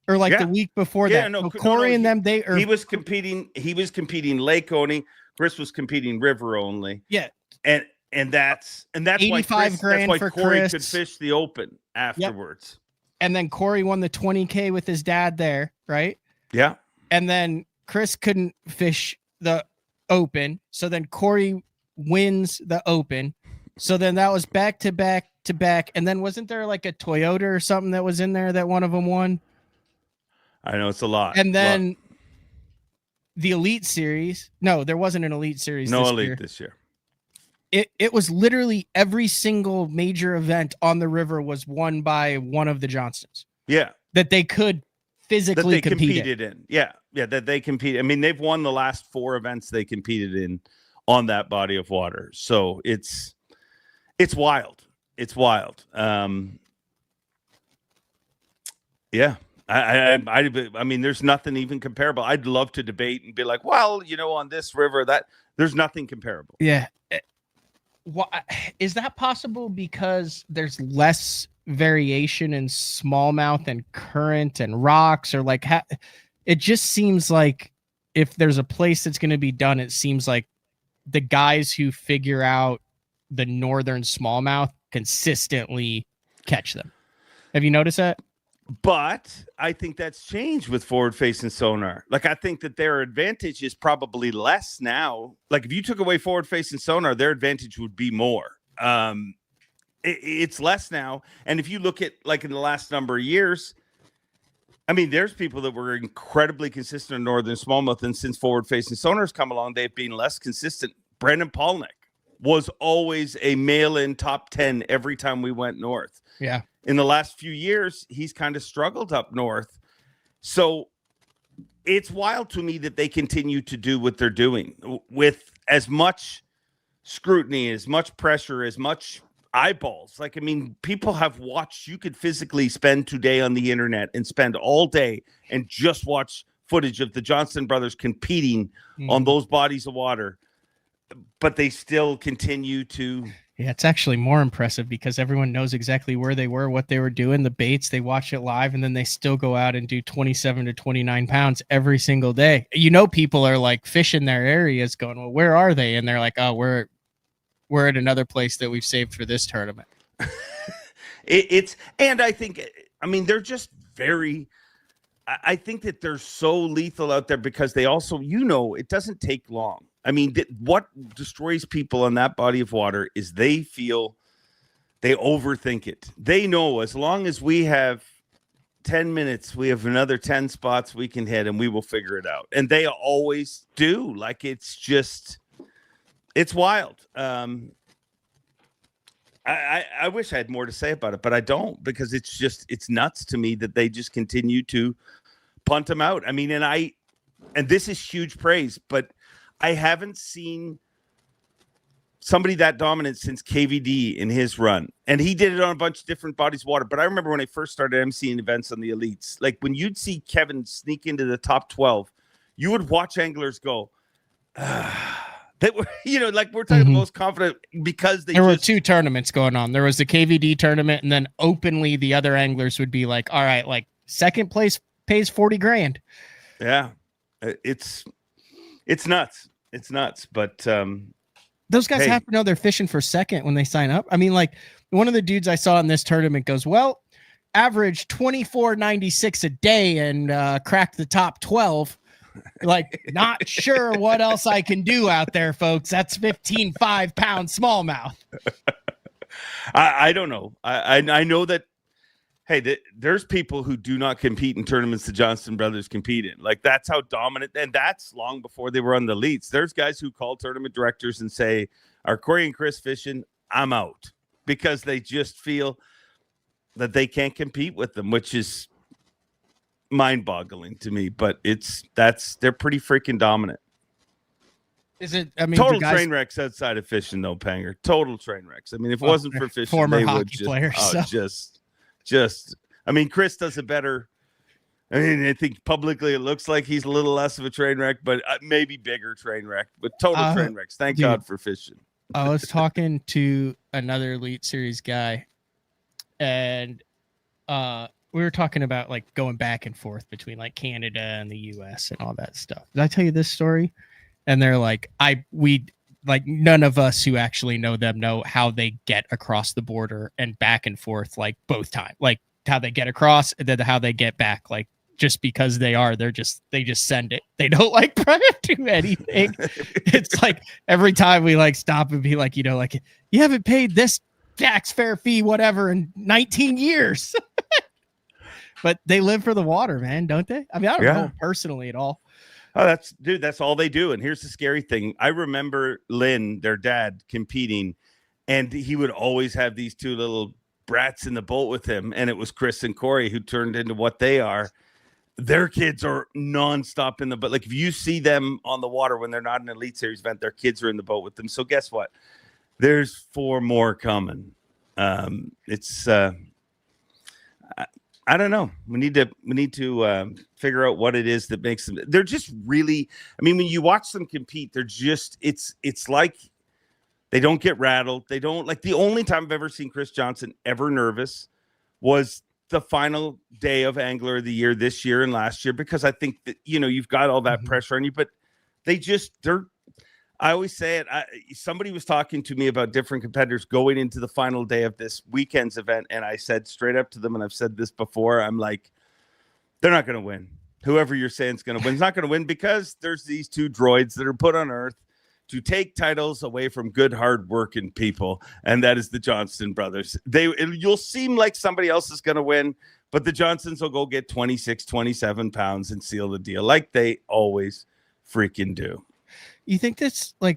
Or like the week before that. No, Corey and them, he was competing. He was competing lake only. Chris was competing river only. Yeah, and that's why Corey Chris could fish the Open afterwards. Yep. And then Corey won the 20K with his dad there, right? Yeah. And then Chris couldn't fish the Open. So then Corey wins the Open. So then that was back to back to back. And then wasn't there like a Toyota or something that was in there that one of them won? I know it's a lot. And then the Elite Series. No, there wasn't an Elite Series. No Elite this year. It was literally every single major event on the river was won by one of the Johnstons. Yeah. That they could physically compete in. Yeah. Yeah. That they compete. I mean, they've won the last 4 events they competed in on that body of water. So it's wild. It's wild. Yeah. I mean, there's nothing even comparable. I'd love to debate and be like, well, on this river, that there's nothing comparable. Yeah. Is that possible because there's less variation in smallmouth and current and rocks, or like it just seems like if there's a place that's going to be done, it seems like the guys who figure out the northern smallmouth consistently catch them. Have you noticed that? But I think that's changed with forward-facing sonar. Like, I think that their advantage is probably less now. Like, if you took away forward-facing sonar, their advantage would be more. It's less now. And if you look at, like, in the last number of years, I mean, there's people that were incredibly consistent in northern smallmouth, and since forward-facing sonar's come along, they've been less consistent. Brandon Polnick was always a mail-in top 10 every time we went north. Yeah. In the last few years, he's kind of struggled up north. So it's wild to me that they continue to do what they're doing with as much scrutiny, as much pressure, as much eyeballs. Like, I mean, people have watched. You could physically spend today on the internet and spend all day and just watch footage of the Johnston brothers competing on those bodies of water. But they still continue to... Yeah, it's actually more impressive because everyone knows exactly where they were, what they were doing, the baits, they watch it live, and then they still go out and do 27 to 29 pounds every single day. People are like fishing their areas going, well, where are they? And they're like, oh, we're at another place that we've saved for this tournament. And I think, I mean, they're just very, I think that they're so lethal out there because they also, it doesn't take long. I mean, what destroys people on that body of water is they feel they overthink it. They know as long as we have 10 minutes, we have another 10 spots we can hit and we will figure it out. And they always do. Like, it's wild. I wish I had more to say about it, but I don't, because it's nuts to me that they just continue to punt them out. I mean, and this is huge praise, but I haven't seen somebody that dominant since KVD in his run. And he did it on a bunch of different bodies of water. But I remember when I first started emceeing events on the Elites, like when you'd see Kevin sneak into the top 12, you would watch anglers go, they were, like we're talking the most confident because there were 2 tournaments going on. There was the KVD tournament, and then openly the other anglers would be like, all right, like second place pays $40,000. Yeah. It's nuts. It's nuts. But those guys have to know they're fishing for second when they sign up. I mean, like one of the dudes I saw in this tournament goes, well, average 24.96 a day and cracked the top 12. Like, not sure what else I can do out there, folks. That's 15 5-pound smallmouth. I don't know. I know that Hey, there's people who do not compete in tournaments the Johnston brothers compete in. Like, that's how dominant, and that's long before they were on the elites. There's guys who call tournament directors and say, "Are Corey and Chris fishing? I'm out," because they just feel that they can't compete with them, which is mind-boggling to me. But they're pretty freaking dominant. Is it? I mean, total train wrecks outside of fishing, though, Panger. Total train wrecks. I mean, if it wasn't for fishing, former they hockey would players. Just. I mean, Chris does it better. I mean, I think publicly it looks like he's a little less of a train wreck, but maybe bigger train wreck. But total train wrecks. Thank God for fishing. I was talking to another Elite Series guy, and we were talking about like going back and forth between like Canada and the US and all that stuff. Did I tell you this story? And they're like, none of us who actually know them know how they get across the border and back and forth, like both times, like how they get across and then how they get back. Like, just because they just send it. They don't like do anything. It's like every time we like stop and be like, like, you haven't paid this tax fare fee, whatever, in 19 years. But they live for the water, man, don't they? I mean, I don't know personally at all. Oh, that's all they do. And here's the scary thing. I remember Lynn, their dad, competing, and he would always have these two little brats in the boat with him. And it was Chris and Corey who turned into what they are. Their kids are nonstop in the boat. Like, if you see them on the water when they're not in an Elite Series event, their kids are in the boat with them. So guess what? There's 4 more coming. I don't know. We need to figure out what it is that makes them. They're just really. I mean, when you watch them compete, they're just. It's like they don't get rattled. They don't like. The only time I've ever seen Chris Johnston ever nervous was the final day of Angler of the Year this year and last year, because I think that you've got all that pressure on you, but they're. I always say it. Somebody was talking to me about different competitors going into the final day of this weekend's event, and I said straight up to them, and I've said this before, I'm like, they're not going to win. Whoever you're saying is going to win is not going to win, because there's these 2 droids that are put on Earth to take titles away from good, hard-working people, and that is the Johnston brothers. You'll seem like somebody else is going to win, but the Johnstons will go get 26, 27 pounds and seal the deal, like they always freaking do. You think that's you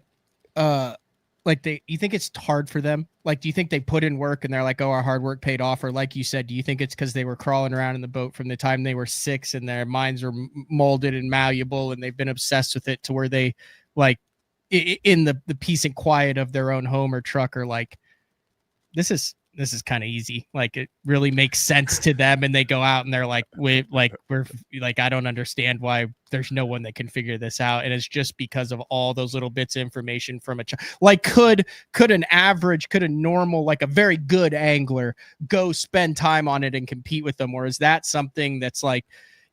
think it's hard for them? Like, do you think they put in work and they're like, oh, our hard work paid off? Or like you said, do you think it's because they were crawling around in the boat from the time they were 6 and their minds were molded and malleable and they've been obsessed with it to where they like in the peace and quiet of their own home or truck are like, this is kind of easy. Like, it really makes sense to them. And they go out and they're like, we're like, I don't understand why there's no one that can figure this out. And it's just because of all those little bits of information from like, could a normal, like a very good angler go spend time on it and compete with them? Or is that something that's like,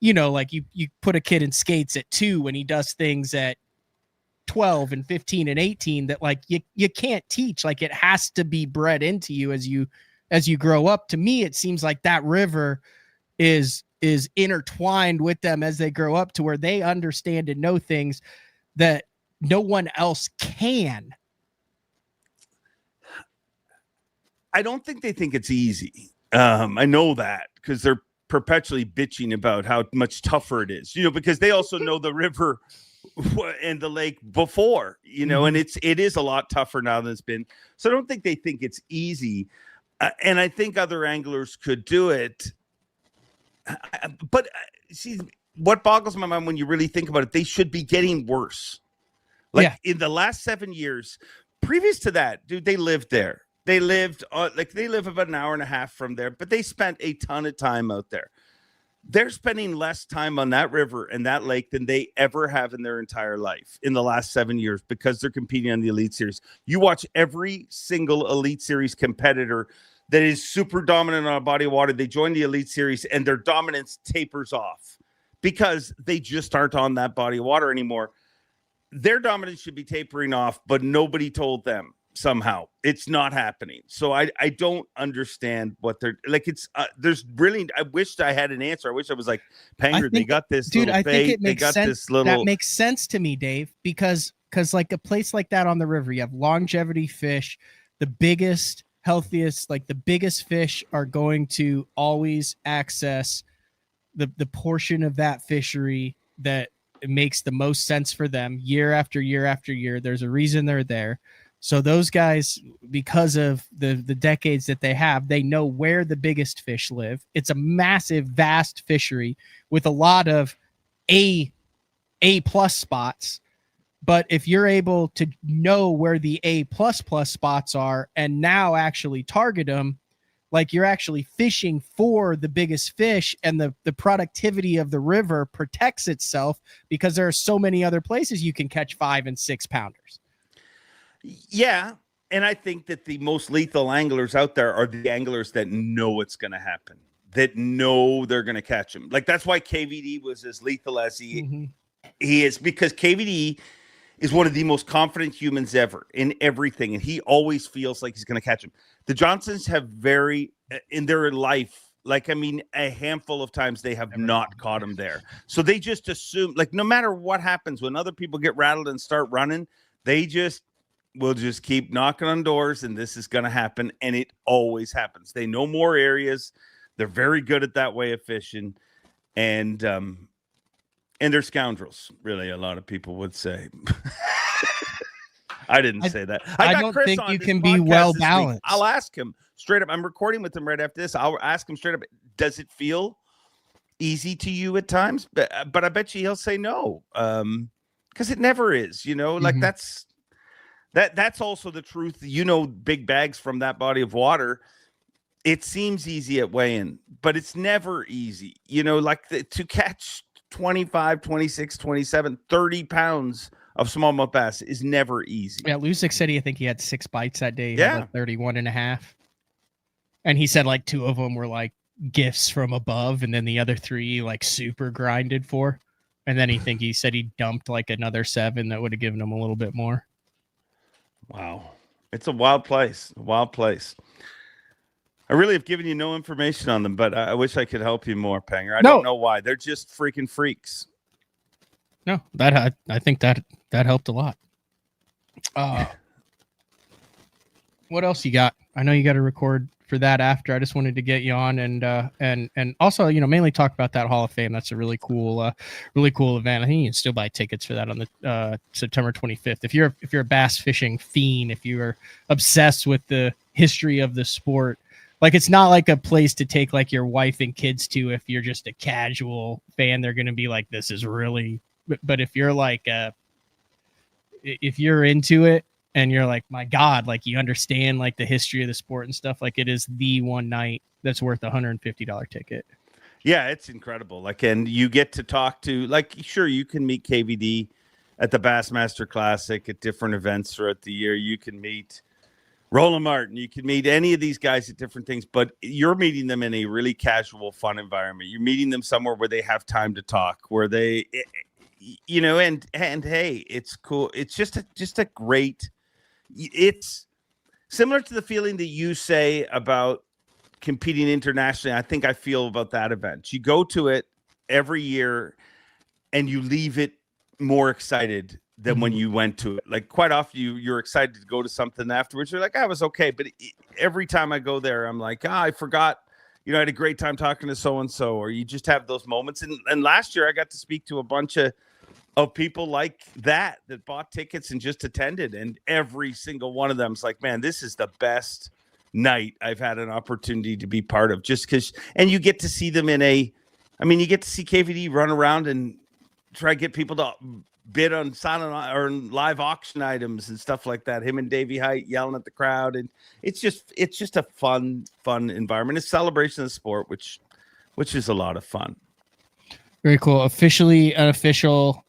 like you put a kid in skates at 2 when he does things at 12 and 15 and 18 that like you can't teach. Like, it has to be bred into you as you grow up. To me, it seems like that river is intertwined with them as they grow up to where they understand and know things that no one else can. I don't think they think it's easy. I know that because they're perpetually bitching about how much tougher it is, because they also know the river and the lake before, and it is a lot tougher now than it's been. So I don't think they think it's easy. And I think other anglers could do it. But see, what boggles my mind when you really think about it, they should be getting worse. Like in the last 7 years, previous to that, dude, they lived there. They live about an hour and a half from there, but they spent a ton of time out there. They're spending less time on that river and that lake than they ever have in their entire life in the last 7 years, because they're competing on the Elite Series. You watch every single Elite Series competitor that is super dominant on a body of water. They join the Elite Series and their dominance tapers off because they just aren't on that body of water anymore. Their dominance should be tapering off, but nobody told them. Somehow it's not happening. So I don't understand what they're like. It's there's really, I wished I had an answer. I wish I was like, Panger, they got this, dude. I think it makes sense. That makes sense to me, Dave, because like a place like that on the river, you have longevity fish, the biggest healthiest, like the biggest fish are going to always access the portion of that fishery that it makes the most sense for them year after year after year. There's a reason they're there. So those guys, because of the decades that they have, they know where the biggest fish live. It's a massive, vast fishery with a lot of A+ spots. But if you're able to know where the A++ spots are and now actually target them, like you're actually fishing for the biggest fish, and the productivity of the river protects itself because there are so many other places you can catch 5 and 6 pounders. Yeah. And I think that the most lethal anglers out there are the anglers that know it's going to happen, that know they're going to catch them. Like, that's why KVD was as lethal as he is, because KVD is one of the most confident humans ever in everything. And he always feels like he's going to catch him. The Johnstons have in their life, like, I mean, a handful of times they have not caught him there. So they just assume, like, no matter what happens, when other people get rattled and start running, they will just keep knocking on doors, and this is going to happen. And it always happens. They know more areas. They're very good at that way of fishing. And they're scoundrels, really, a lot of people would say. I didn't say that. I don't think you can be well balanced. I'll ask him straight up. I'm recording with him right after this. I'll ask him straight up, does it feel easy to you at times? But I bet you he'll say no, because it never is, like that's also the truth. Big bags from that body of water, it seems easy at weigh-in, but it's never easy, to catch 25, 26, 27, 30 pounds of smallmouth bass is never easy. Yeah, Lusick said I think he had 6 bites that day. He Yeah. had like 31 and a half. And he said like 2 of them were like gifts from above, and then the other 3 like super grinded for. And then he said he dumped like another 7 that would have given him a little bit more. Wow. It's a wild place. I really have given you no information on them, but I wish I could help you more, Panger. I don't know why. They're just freaking freaks. No, I think that helped a lot. What else you got? I know you got to record for that after. I just wanted to get you on and also, mainly talk about that Hall of Fame. That's a really cool event. I think you can still buy tickets for that on the September 25th. If you're a bass fishing fiend, if you are obsessed with the history of the sport, like, it's not like a place to take like your wife and kids to. If you're just a casual fan, they're going to be like, this is really, but if you're like, if you're into it and you're like, my God, like you understand like the history of the sport and stuff, like it is the one night that's worth $150 ticket. Yeah, it's incredible. Like, and you get to talk to, like, sure, you can meet KVD at the Bassmaster Classic at different events throughout the year. You can meet Roland Martin. You can meet any of these guys at different things, but you're meeting them in a really casual, fun environment. You're meeting them somewhere where they have time to talk, where they, and hey, it's cool. It's just a great, it's similar to the feeling that you say about competing internationally. I think I feel about that event. You go to it every year and you leave it more excited than when you went to it. Like, quite often you're excited to go to something afterwards. You're like, I was okay. But every time I go there, I'm like, I forgot, I had a great time talking to so-and-so, or you just have those moments. And last year I got to speak to a bunch of people like that bought tickets and just attended. And every single one of them is like, man, this is the best night I've had an opportunity to be part of, just because, and you get to see them you get to see KVD run around and try to get people to bid on silent or live auction items and stuff like that. Him and Davey Height yelling at the crowd. And it's just a fun environment. It's a celebration of the sport, which is a lot of fun. Very cool. Officially unofficial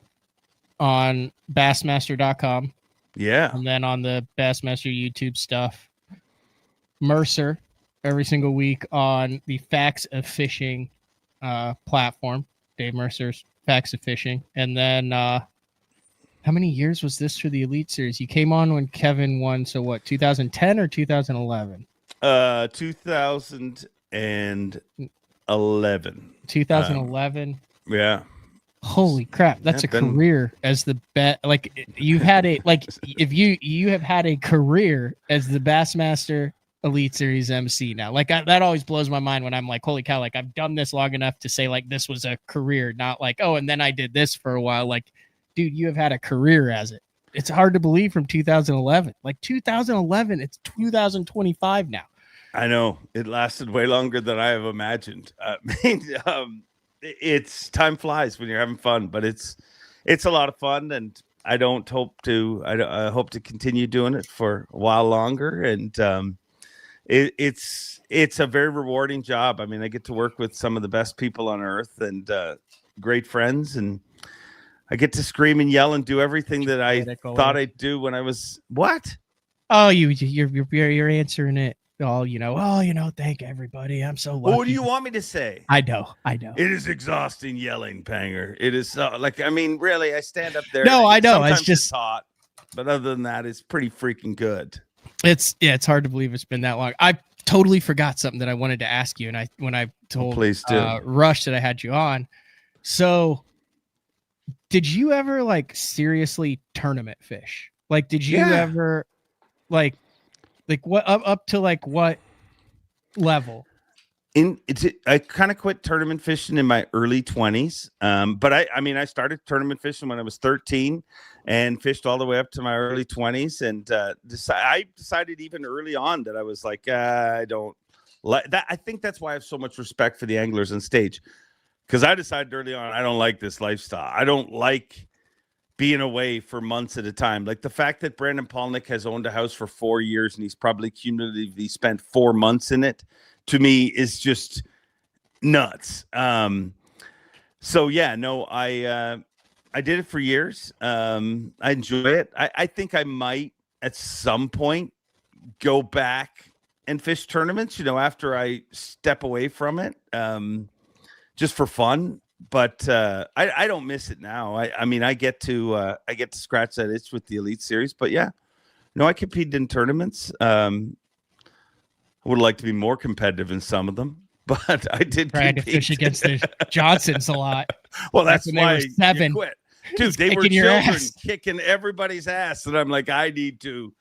on Bassmaster.com. Yeah. And then on the Bassmaster YouTube stuff. Mercer every single week on the Facts of Fishing platform. Dave Mercer's Facts of Fishing. And then how many years was this for the Elite Series? You came on when Kevin won, so what, 2010 or 2011? 2011. 2011. Yeah. Holy crap, that's a career as the you've had a if you have had a career as the Bassmaster Elite Series MC now. Like that always blows my mind when I'm like, holy cow, like I've done this long enough to say like this was a career, not like, oh, and then I did this for a while. Like, dude, you have had a career as it. It's hard to believe from 2011. Like 2011, it's 2025 now. I know it lasted way longer than I have imagined. I mean, it's time flies when you're having fun, but it's a lot of fun, and I hope to continue doing it for a while longer. And it's a very rewarding job. I mean, I get to work with some of the best people on earth and great friends, and I get to scream and yell and do everything that I thought I'd do when I was what? Oh, you're answering it. Oh, thank everybody. I'm so lucky. What do you want me to say? I know. It is exhausting yelling, Panger. It is really, I stand up there. No, I know. Sometimes it's just hot, but other than that, it's pretty freaking good. It's hard to believe it's been that long. I totally forgot something that I wanted to ask you, and when I told Rush that I had you on. So, did you ever like seriously tournament fish? Like, did you ever like what up to like what level? I kind of quit tournament fishing in my early 20s. But I started tournament fishing when I was 13 and fished all the way up to my early 20s. And I decided even early on that I was like, I don't like that. I think that's why I have so much respect for the anglers on stage, because I decided early on, I don't like this lifestyle. I don't like being away for months at a time. Like the fact that Brandon Palnick has owned a house for 4 years and he's probably cumulatively spent 4 months in it, to me is just nuts. So yeah, no, I did it for years. I enjoy it. I think I might at some point go back and fish tournaments, after I step away from it, just for fun. But I don't miss it now. I get to scratch that itch with the Elite Series. But yeah, no, I competed in tournaments. I would like to be more competitive in some of them, but I did try to fish against the Johnstons a lot. Well, that's why they were 7. you quit. Dude, they were children kicking everybody's ass, and I'm like, I need to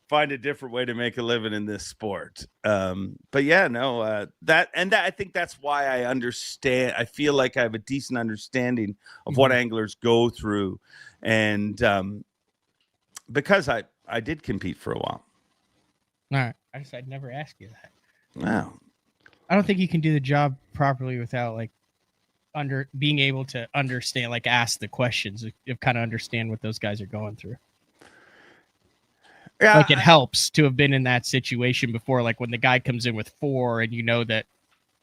find a different way to make a living in this sport. But yeah, no, I think that's why I understand. I feel like I have a decent understanding of what anglers go through, and because I did compete for a while. All right. I'd never ask you that. Wow. I don't think you can do the job properly without like being able to understand, like ask the questions, of kind of understand what those guys are going through. Yeah, like it helps to have been in that situation before. Like when the guy comes in with 4 and that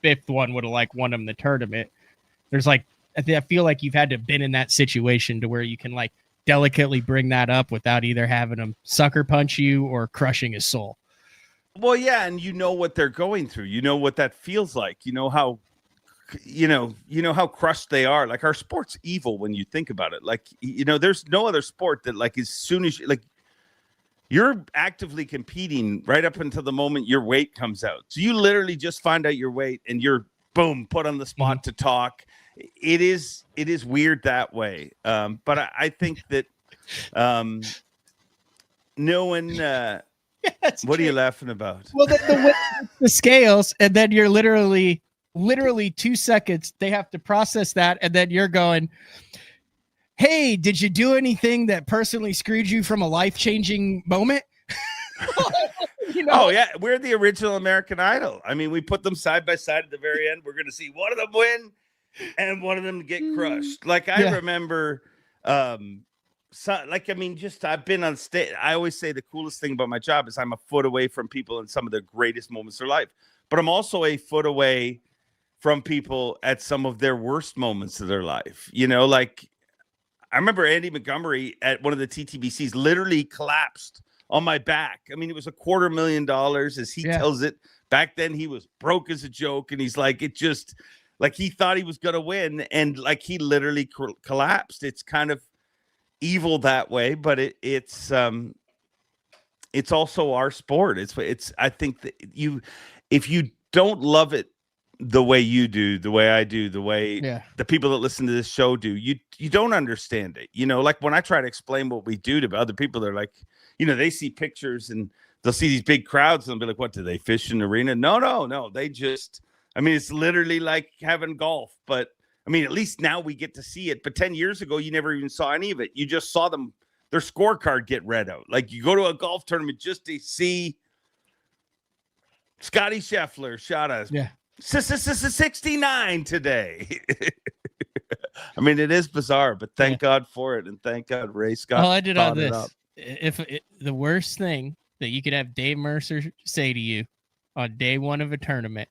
5th one would have like won him the tournament. There's like, I feel like you've had to have been in that situation to where you can like delicately bring that up without either having him sucker punch you or crushing his soul. Well, yeah, and what they're going through. You know what that feels like. You know how crushed they are. Like our sport's evil when you think about it. Like, there's no other sport that like as soon as you're actively competing right up until the moment your weight comes out. So you literally just find out your weight and you're boom, put on the spot to talk. It is weird that way. But I think that no one what are you laughing about? Well, the scales, and then you're literally 2 seconds. They have to process that, and then you're going, "Hey, did you do anything that personally screwed you from a life-changing moment?" Oh yeah, we're the original American Idol. I mean, we put them side by side at the very end. We're going to see one of them win and one of them get crushed. Like I remember. I've been on stage. I always say the coolest thing about my job is I'm a foot away from people in some of their greatest moments of their life, but I'm also a foot away from people at some of their worst moments of their life. Like I remember Andy Montgomery at one of the TTBCs literally collapsed on my back. I mean, it was $250,000 as he tells it. Back then he was broke as a joke. And he's like, it just like, he thought he was going to win. And like, he literally collapsed. It's kind of evil that way, but it's also our sport. I think that if you don't love it the way you do, the way I do, the way the people that listen to this show do, you don't understand it. Like when I try to explain what we do to other people, they're like, they see pictures and they'll see these big crowds and they'll be like, what, do they fish in the arena? No. They just, I mean, it's literally like having golf, but I mean, at least now we get to see it. But 10 years ago, you never even saw any of it. You just saw them, their scorecard get read out. Like you go to a golf tournament just to see Scotty Scheffler shot us. Yeah. 69 today. I mean, it is bizarre, but thank God for it. And thank God Ray Scott. Well, I did on this. The worst thing that you could have Dave Mercer say to you on day one of a tournament,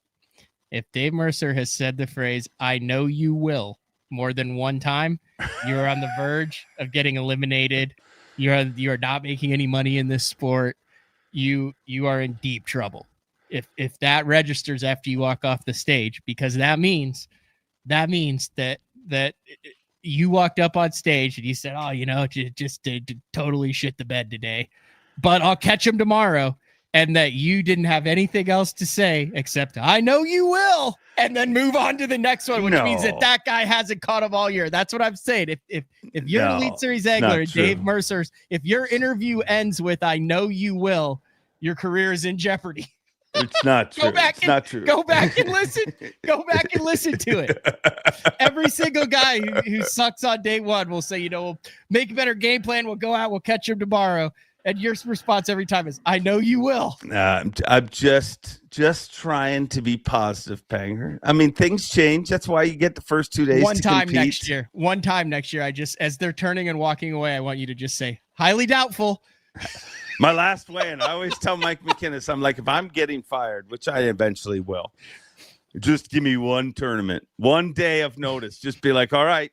if Dave Mercer has said the phrase, I know you will, more than one time, you're on the verge of getting eliminated. You are not making any money in this sport. You are in deep trouble. If that registers after you walk off the stage, because that means that you walked up on stage and you said, oh, just totally shit the bed today, but I'll catch him tomorrow. And that you didn't have anything else to say except I know you will, and then move on to the next one, which means that guy hasn't caught him all year. That's what I'm saying. If you're an Elite Series angler, Dave Mercer's, if your interview ends with I know you will, your career is in jeopardy. It's not true. It's not true. Go back and listen. Go back and listen to it. Every single guy who sucks on day one will say, we'll make a better game plan. We'll go out. We'll catch him tomorrow. And your response every time is, I know you will. I'm just trying to be positive, Panger. I mean, things change. That's why you get the first 2 days One to time compete. next year. One time next year. As they're turning and walking away, I want you to just say, highly doubtful. My last weigh-in, I always tell Mike McInnes, I'm like, if I'm getting fired, which I eventually will, just give me one tournament, 1 day of notice. Just be like, all right.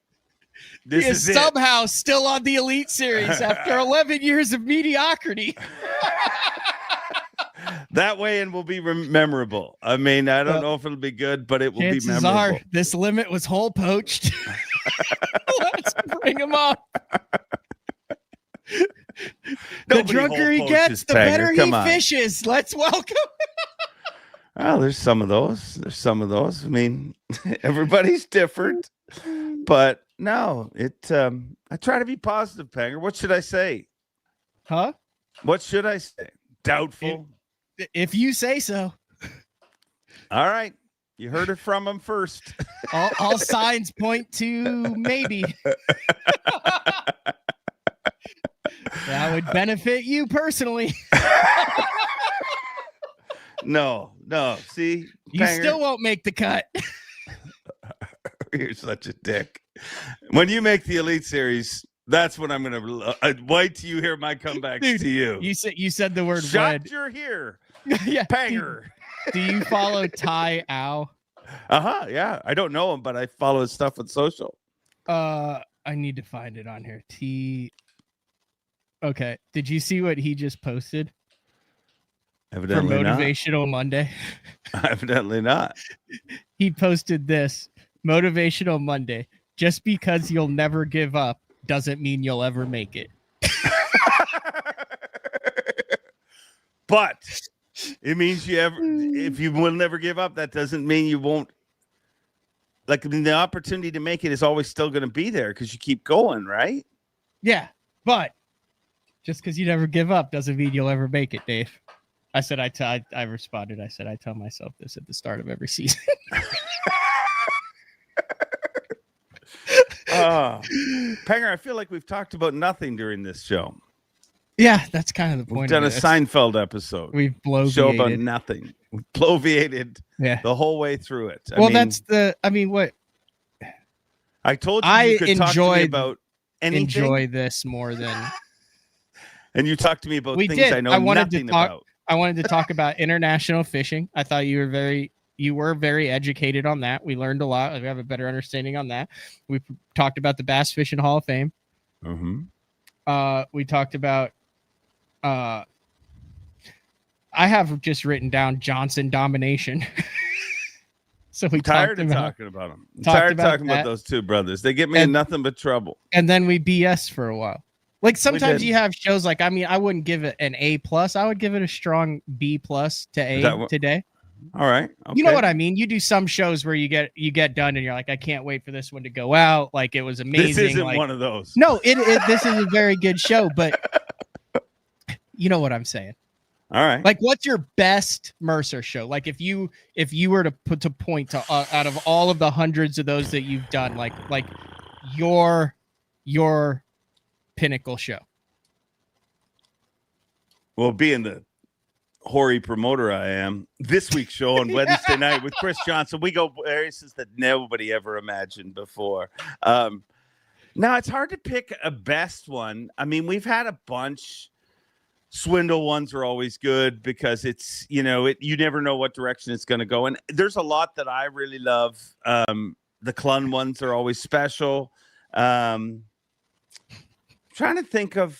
This is somehow still on the Elite Series after 11 years of mediocrity. That weigh-in will be memorable. I mean, I don't know if it'll be good, but it will be memorable. Are this limit was hole poached. Let's bring him up. The drunker he gets, the better he fishes. Let's welcome. Well, there's some of those. I mean, everybody's different, but no, I try to be positive, Panger. What should I say? Huh? What should I say? Doubtful. If you say so. All right. You heard it from him first. All signs point to maybe. That would benefit you personally. No. See, you still won't make the cut. You're such a dick. When you make the Elite Series, that's when I'm gonna wait till you hear my comebacks to you. You said the word shot. wed. You're here. Yeah, Panger. Do you follow Ty Au? Yeah. I don't know him, but I follow his stuff on social. I need to find it on here. Okay. Did you see what he just posted? Evidently for Motivational Monday. Evidently not. He posted this Motivational Monday. Just because you'll never give up doesn't mean you'll ever make it. But it means if you will never give up, that doesn't mean you won't. Like, I mean, the opportunity to make it is always still going to be there because you keep going, right? Yeah, but just because you never give up doesn't mean you'll ever make it, Dave. I said, I responded. I said, I tell myself this at the start of every season. Panger, I feel like we've talked about nothing during this show. Yeah, that's kind of the point. We've done a Seinfeld episode. We've bloviated. Show about nothing. We've bloviated the whole way through it. What? I told you could talk to me about anything. Enjoy this more than. And you talked to me about things I know nothing about. I wanted to talk about international fishing. I thought you were very educated on that. We learned a lot. We have a better understanding on that. We talked about the Bass Fishing Hall of Fame. Mm-hmm. We talked about. I have just written down Johnston domination. So we tired of talking about them. I'm tired of talking about those two brothers. They get me in nothing but trouble. And then we BS for a while. Like sometimes you have shows like, I mean, I wouldn't give it an A+. I would give it a strong B+ to A today. All right. Okay. You know what I mean? You do some shows where you get done and you're like, I can't wait for this one to go out. Like it was amazing. This isn't one of those. No, this is a very good show, but you know what I'm saying. All right. Like, what's your best Mercer show? Like, if you were to point to out of all of the hundreds of those that you've done, like your pinnacle show. Well, being the hoary promoter I am, this week's show on Wednesday night with Chris Johnston, we go places that nobody ever imagined before. Now, it's hard to pick a best one. I mean, we've had a bunch. Swindle ones are always good because it's, you never know what direction it's going to go. And there's a lot that I really love. The Clun ones are always special. Trying to think of,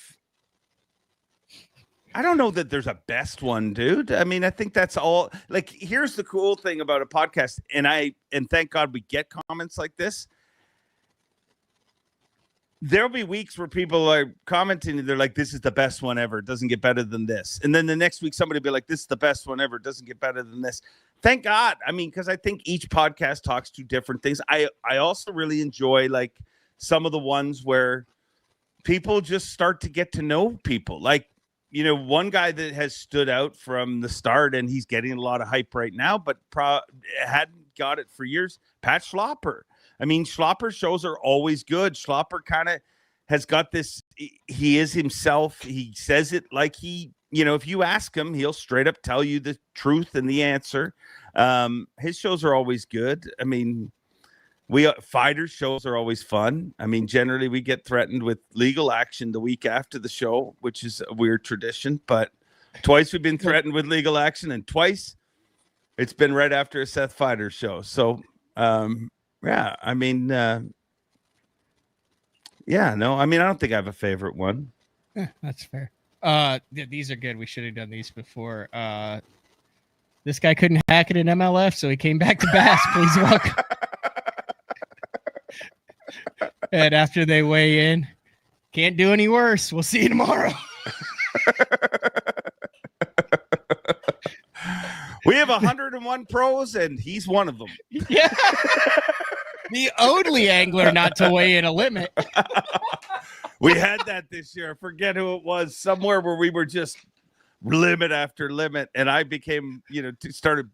I don't know that there's a best one, dude. I mean, I think that's all. Like, here's the cool thing about a podcast, and thank God we get comments like this. There'll be weeks where people are commenting and they're like, this is the best one ever. It doesn't get better than this. And then the next week, somebody will be like, this is the best one ever. It doesn't get better than this. Thank God. I mean, because I think each podcast talks to different things. I also really enjoy like some of the ones where people just start to get to know people. Like, one guy that has stood out from the start and he's getting a lot of hype right now, but hadn't got it for years. Pat Schlopper. I mean, Schlopper's shows are always good. Schlopper kind of has got this. He is himself. He says it like if you ask him, he'll straight up tell you the truth and the answer. His shows are always good. I mean, fighters shows are always fun. I mean, generally we get threatened with legal action the week after the show, which is a weird tradition, but twice we've been threatened with legal action and twice it's been right after a Seth Fighter show. So, yeah, I mean, I don't think I have a favorite one. Yeah, that's fair. These are good. We should have done these before. This guy couldn't hack it in MLF, so he came back to Bass. Please welcome. And after they weigh in, can't do any worse. We'll see you tomorrow. We have 101 pros, and he's one of them. Yeah. The only angler not to weigh in a limit. We had that this year. I forget who it was. Somewhere where we were just limit after limit, and I became, started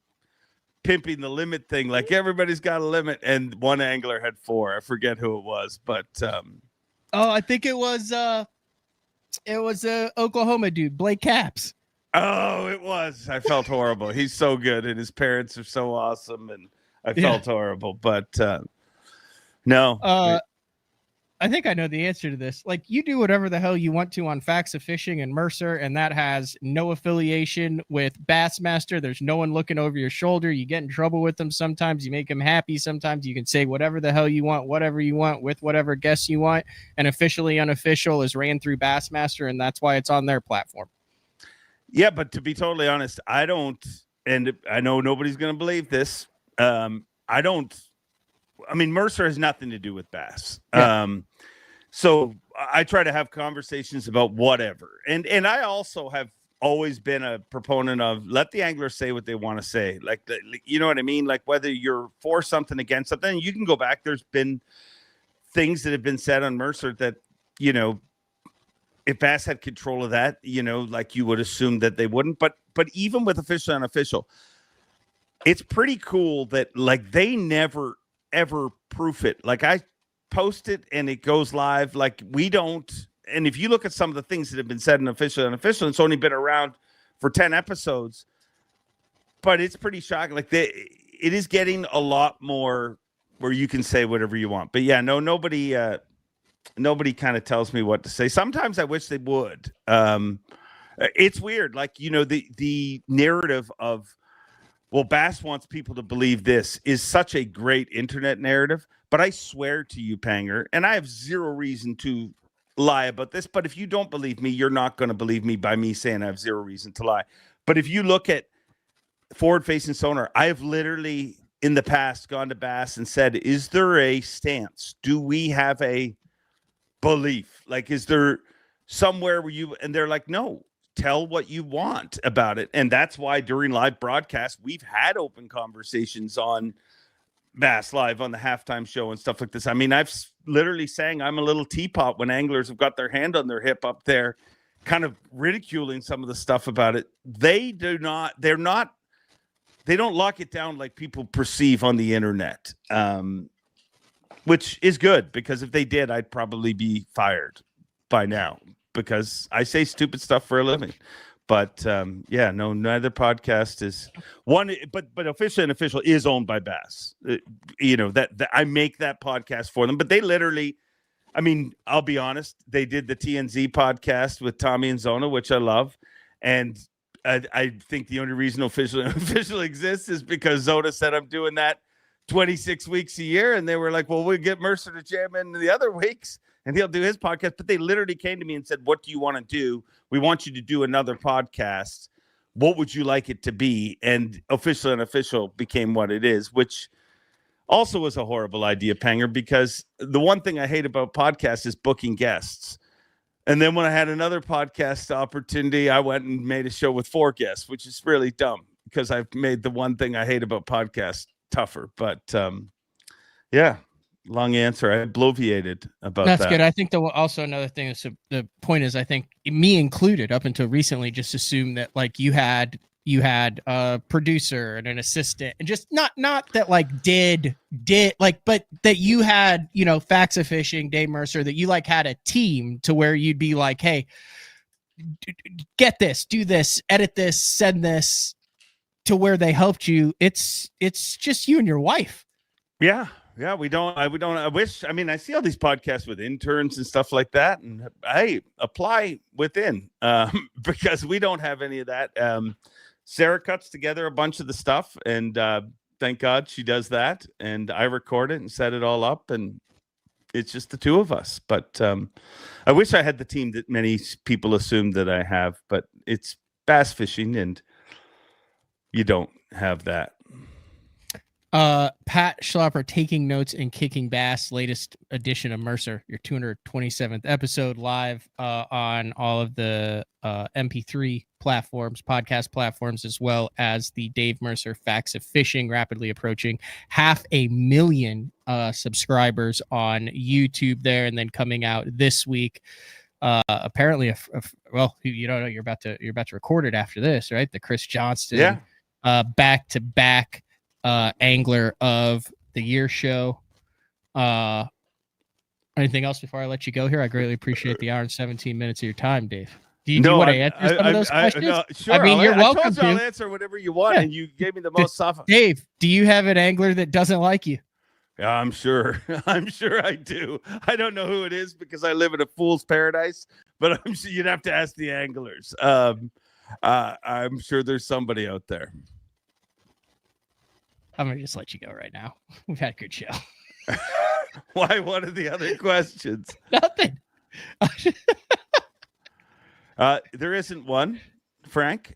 pimping the limit thing. Like everybody's got a limit, and one angler had 4. I forget who it was, but I think it was Oklahoma dude, Blake Capps. Oh, it was. I felt horrible. He's so good, and his parents are so awesome, and I felt horrible. But no. I think I know the answer to this. Like, you do whatever the hell you want to on Facts of Fishing and Mercer, and that has no affiliation with Bassmaster. There's no one looking over your shoulder. You get in trouble with them sometimes. You make them happy. Sometimes you can say whatever the hell you want, whatever you want, with whatever guests you want. And Officially Unofficial is ran through Bassmaster, and that's why it's on their platform. Yeah, but to be totally honest, I don't, and I know nobody's going to believe this. Mercer has nothing to do with Bass. Yeah. So I try to have conversations about whatever. And I also have always been a proponent of let the angler say what they want to say. Like, you know what I mean? Like whether you're for something, against something, you can go back. There's been things that have been said on Mercer that, if Bass had control of that, like you would assume that they wouldn't. But even with Official and Unofficial, it's pretty cool that like they never ever proof it. Like I post it and it goes live. Like we don't. And if you look at some of the things that have been said in Official and Unofficial, it's only been around for 10 episodes, but it's pretty shocking. Like it is getting a lot more where you can say whatever you want. But yeah, nobody kind of tells me what to say. Sometimes I wish they would. It's weird. Like, the narrative of, well, Bass wants people to believe this is such a great internet narrative. But I swear to you, Panger, and I have zero reason to lie about this, but if you don't believe me, you're not going to believe me by me saying I have zero reason to lie. But if you look at forward-facing sonar, I have literally in the past gone to Bass and said, is there a stance? Do we have a belief? Like, is there somewhere where and they're like, no, tell what you want about it. And that's why during live broadcasts, we've had open conversations on Bass Live on the halftime show and stuff like this. I mean, I've literally sang I'm a little teapot when anglers have got their hand on their hip up there kind of ridiculing some of the stuff about it. They don't lock it down like people perceive on the internet, which is good, because if they did, I'd probably be fired by now, because I say stupid stuff for a living. But neither podcast is one, but Official and Official is owned by Bass. That I make that podcast for them, but they literally, I mean, I'll be honest, they did the TNZ podcast with Tommy and Zona, which I love. And I think the only reason Official exists is because Zona said I'm doing that 26 weeks a year. And they were like, well, we'll get Mercer to jam in the other weeks and he'll do his podcast. But they literally came to me and said, what do you want to do? We want you to do another podcast. What would you like it to be? And Official and Official became what it is, which also was a horrible idea, Panger, because the one thing I hate about podcasts is booking guests. And then when I had another podcast opportunity, I went and made a show with 4 guests, which is really dumb because I've made the one thing I hate about podcasts tougher. But long answer. I bloviated about that. That's good. I think also another thing is, the point is, I think me included up until recently just assumed that like you had a producer and an assistant, and just not that like did like, but that you had, Facts of Fishing, Dave Mercer, that you like had a team to where you'd be like, hey, get this, do this, edit this, send this, to where they helped you. It's just you and your wife. Yeah. I wish, I see all these podcasts with interns and stuff like that. And hey, apply within, because we don't have any of that. Sarah cuts together a bunch of the stuff, and thank God she does that. And I record it and set it all up, and it's just the two of us. But I wish I had the team that many people assume that I have, but it's bass fishing, and you don't have that. Pat Schlapper, Taking Notes and Kicking Bass, latest edition of Mercer, your 227th episode, live on all of the MP3 platforms, podcast platforms, as well as the Dave Mercer Facts of Fishing, rapidly approaching 500,000 subscribers on YouTube there, and then coming out this week. Apparently, you're about to record it after this, right? The Chris Johnston, back-to-back Angler of the Year show. Anything else before I let you go here? I greatly appreciate the hour and 17 minutes of your time, Dave. Do you want to answer some of those questions? No, sure. You're welcome to. I'll answer whatever you want, and you gave me the most soft. Dave, do you have an angler that doesn't like you? Yeah, I'm sure. I'm sure I do. I don't know who it is because I live in a fool's paradise, but I'm sure you'd have to ask the anglers. I'm sure there's somebody out there. I'm going to just let you go right now. We've had a good show. Why? What are the other questions? Nothing. There isn't one, Frank.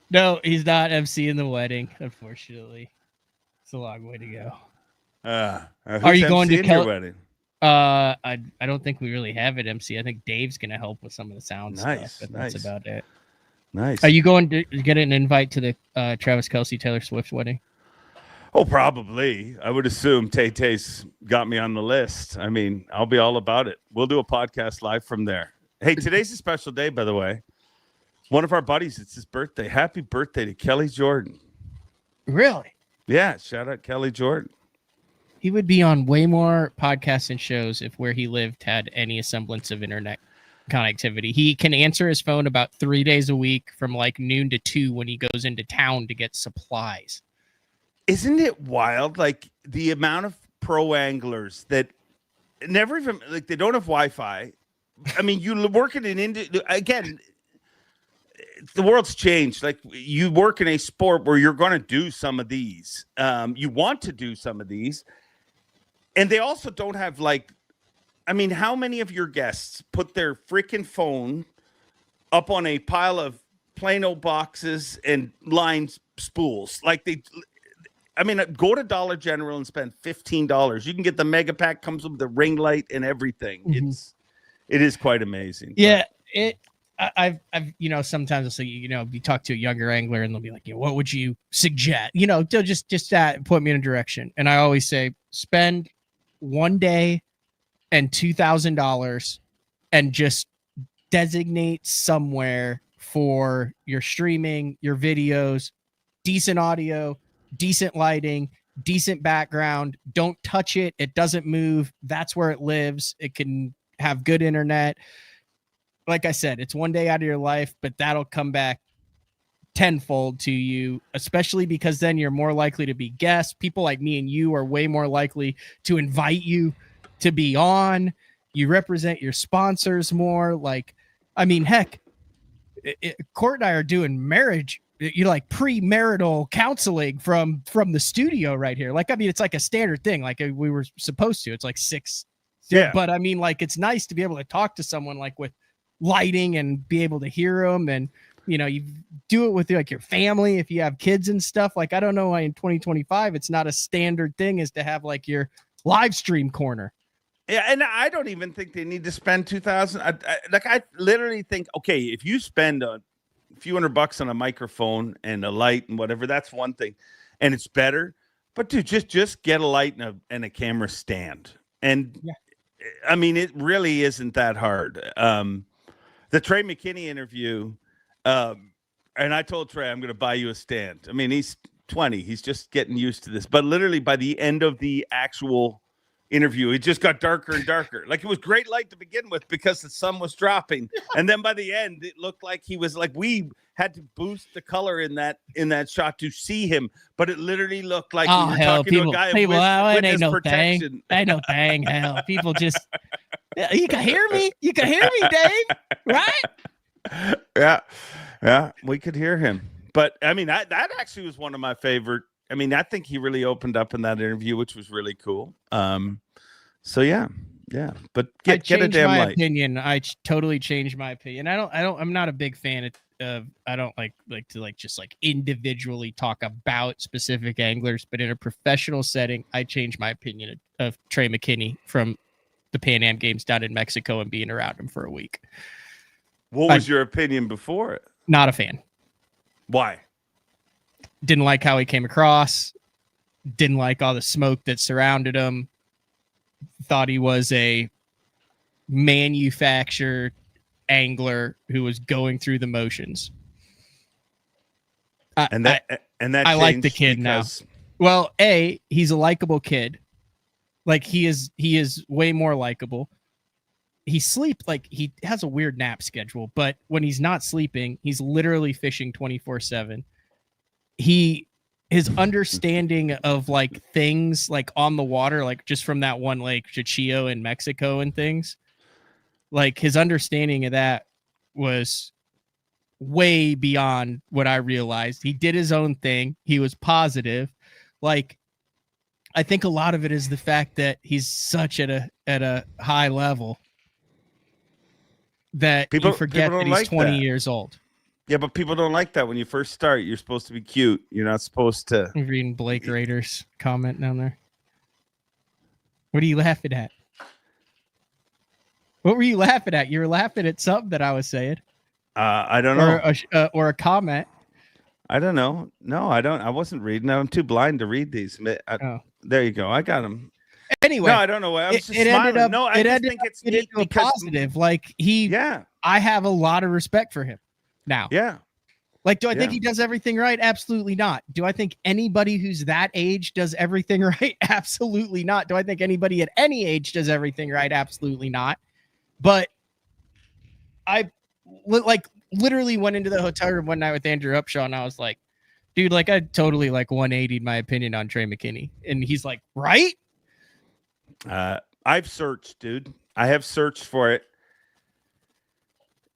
No, he's not emceeing the wedding, unfortunately. It's a long way to go. Are you going to your wedding? I don't think we really have it, MC. I think Dave's going to help with some of the sound stuff, but that's about it. Nice. Are you going to get an invite to the Travis Kelce, Taylor Swift wedding? Oh, probably. I would assume Tay-Tay's got me on the list. I'll be all about it. We'll do a podcast live from there. Hey, today's a special day, by the way. One of our buddies, it's his birthday. Happy birthday to Kelly Jordan. Really? Yeah, shout out Kelly Jordan. He would be on way more podcasts and shows if where he lived had any semblance of internet connectivity. He can answer his phone about 3 days a week from like noon to 2 when he goes into town to get supplies. Isn't it wild? Like the amount of pro anglers that never even like they don't have Wi-Fi. You work in an industry again. The world's changed. Like you work in a sport where you're going to do some of these. You want to do some of these, and they also don't have like. How many of your guests put their freaking phone up on a pile of Plano boxes and line spools? Like go to Dollar General and spend $15. You can get the mega pack, comes with the ring light and everything. Mm-hmm. It is quite amazing. Yeah, I've sometimes I'll say, you talk to a younger angler and they'll be like, what would you suggest? They'll just put me in a direction. And I always say, spend one day and $2,000 and just designate somewhere for your streaming, your videos, decent audio, decent lighting, decent background. Don't touch it. It doesn't move. That's where it lives. It can have good internet. Like I said, it's one day out of your life, but that'll come back tenfold to you, especially because then you're more likely to be guests. People like me and you are way more likely to invite you to be on. You represent your sponsors more. Like, I mean, heck, Court and I are doing marriage, premarital counseling from the studio right here. Like, I mean, it's like a standard thing. Like we were supposed to. It's like 6. Yeah. But I mean, like, it's nice to be able to talk to someone like with lighting and be able to hear them. And, you do it with like your family if you have kids and stuff. Like, I don't know why in 2025 it's not a standard thing is to have like your live stream corner. Yeah, and I don't even think they need to spend $2,000. I literally think, okay, if you spend a few $100 on a microphone and a light and whatever, that's one thing, and it's better. But dude, just get a light and a camera stand, and yeah. I mean, it really isn't that hard. The Trey McKinney interview, and I told Trey I'm going to buy you a stand. I mean, he's 20, he's just getting used to this. But literally, by the end of the actual interview, it just got darker and darker. Like, it was great light to begin with because the sun was dropping, and then by the end it looked like he was like, we had to boost the color in that shot to see him, but it literally looked like we were talking to a guy with witness protection. Ain't no thing. Hell, people just you can hear me, Dave, right? Yeah, we could hear him. But I mean, that actually was one of my favorite. I mean, I think he really opened up in that interview, which was really cool. So yeah. But get a damn my light. Opinion. I totally changed my opinion. I'm not a big fan of. I don't like to just individually talk about specific anglers, but in a professional setting, I changed my opinion of Trey McKinney from the Pan Am Games down in Mexico and being around him for a week. What was your opinion before it? Not a fan. Why? Didn't like how he came across. Didn't like all the smoke that surrounded him. Thought he was a manufactured angler who was going through the motions. I like the kid because... now. Well, he's a likable kid. Like, he is way more likable. He has a weird nap schedule, but when he's not sleeping, he's literally fishing 24/7. His understanding of things on the water, just from that one lake, Chichillo in Mexico and things, his understanding of that was way beyond what I realized. He did his own thing. He was positive. I think a lot of it is the fact that he's such at a high level that you forget that he's 20 years old. Yeah, but people don't like that when you first start. You're supposed to be cute. You're not supposed to. I'm reading Blake Rader's comment down there. What are you laughing at? What were you laughing at? You were laughing at something that I was saying. I don't know. Or a comment. I don't know. No, I don't. I wasn't reading. I'm too blind to read these. There you go. I got them. Anyway, no, I don't know why. I was just smiling. I just think it's neat because positive. I have a lot of respect for him now. Yeah. Do I think he does everything right? Absolutely not. Do I think anybody who's that age does everything right? Absolutely not. Do I think anybody at any age does everything right? Absolutely not. But I literally went into the hotel room one night with Andrew Upshaw, and I was like, dude, I totally 180'd my opinion on Trey McKinney. And he's like, right? I've searched, dude. I have searched for it.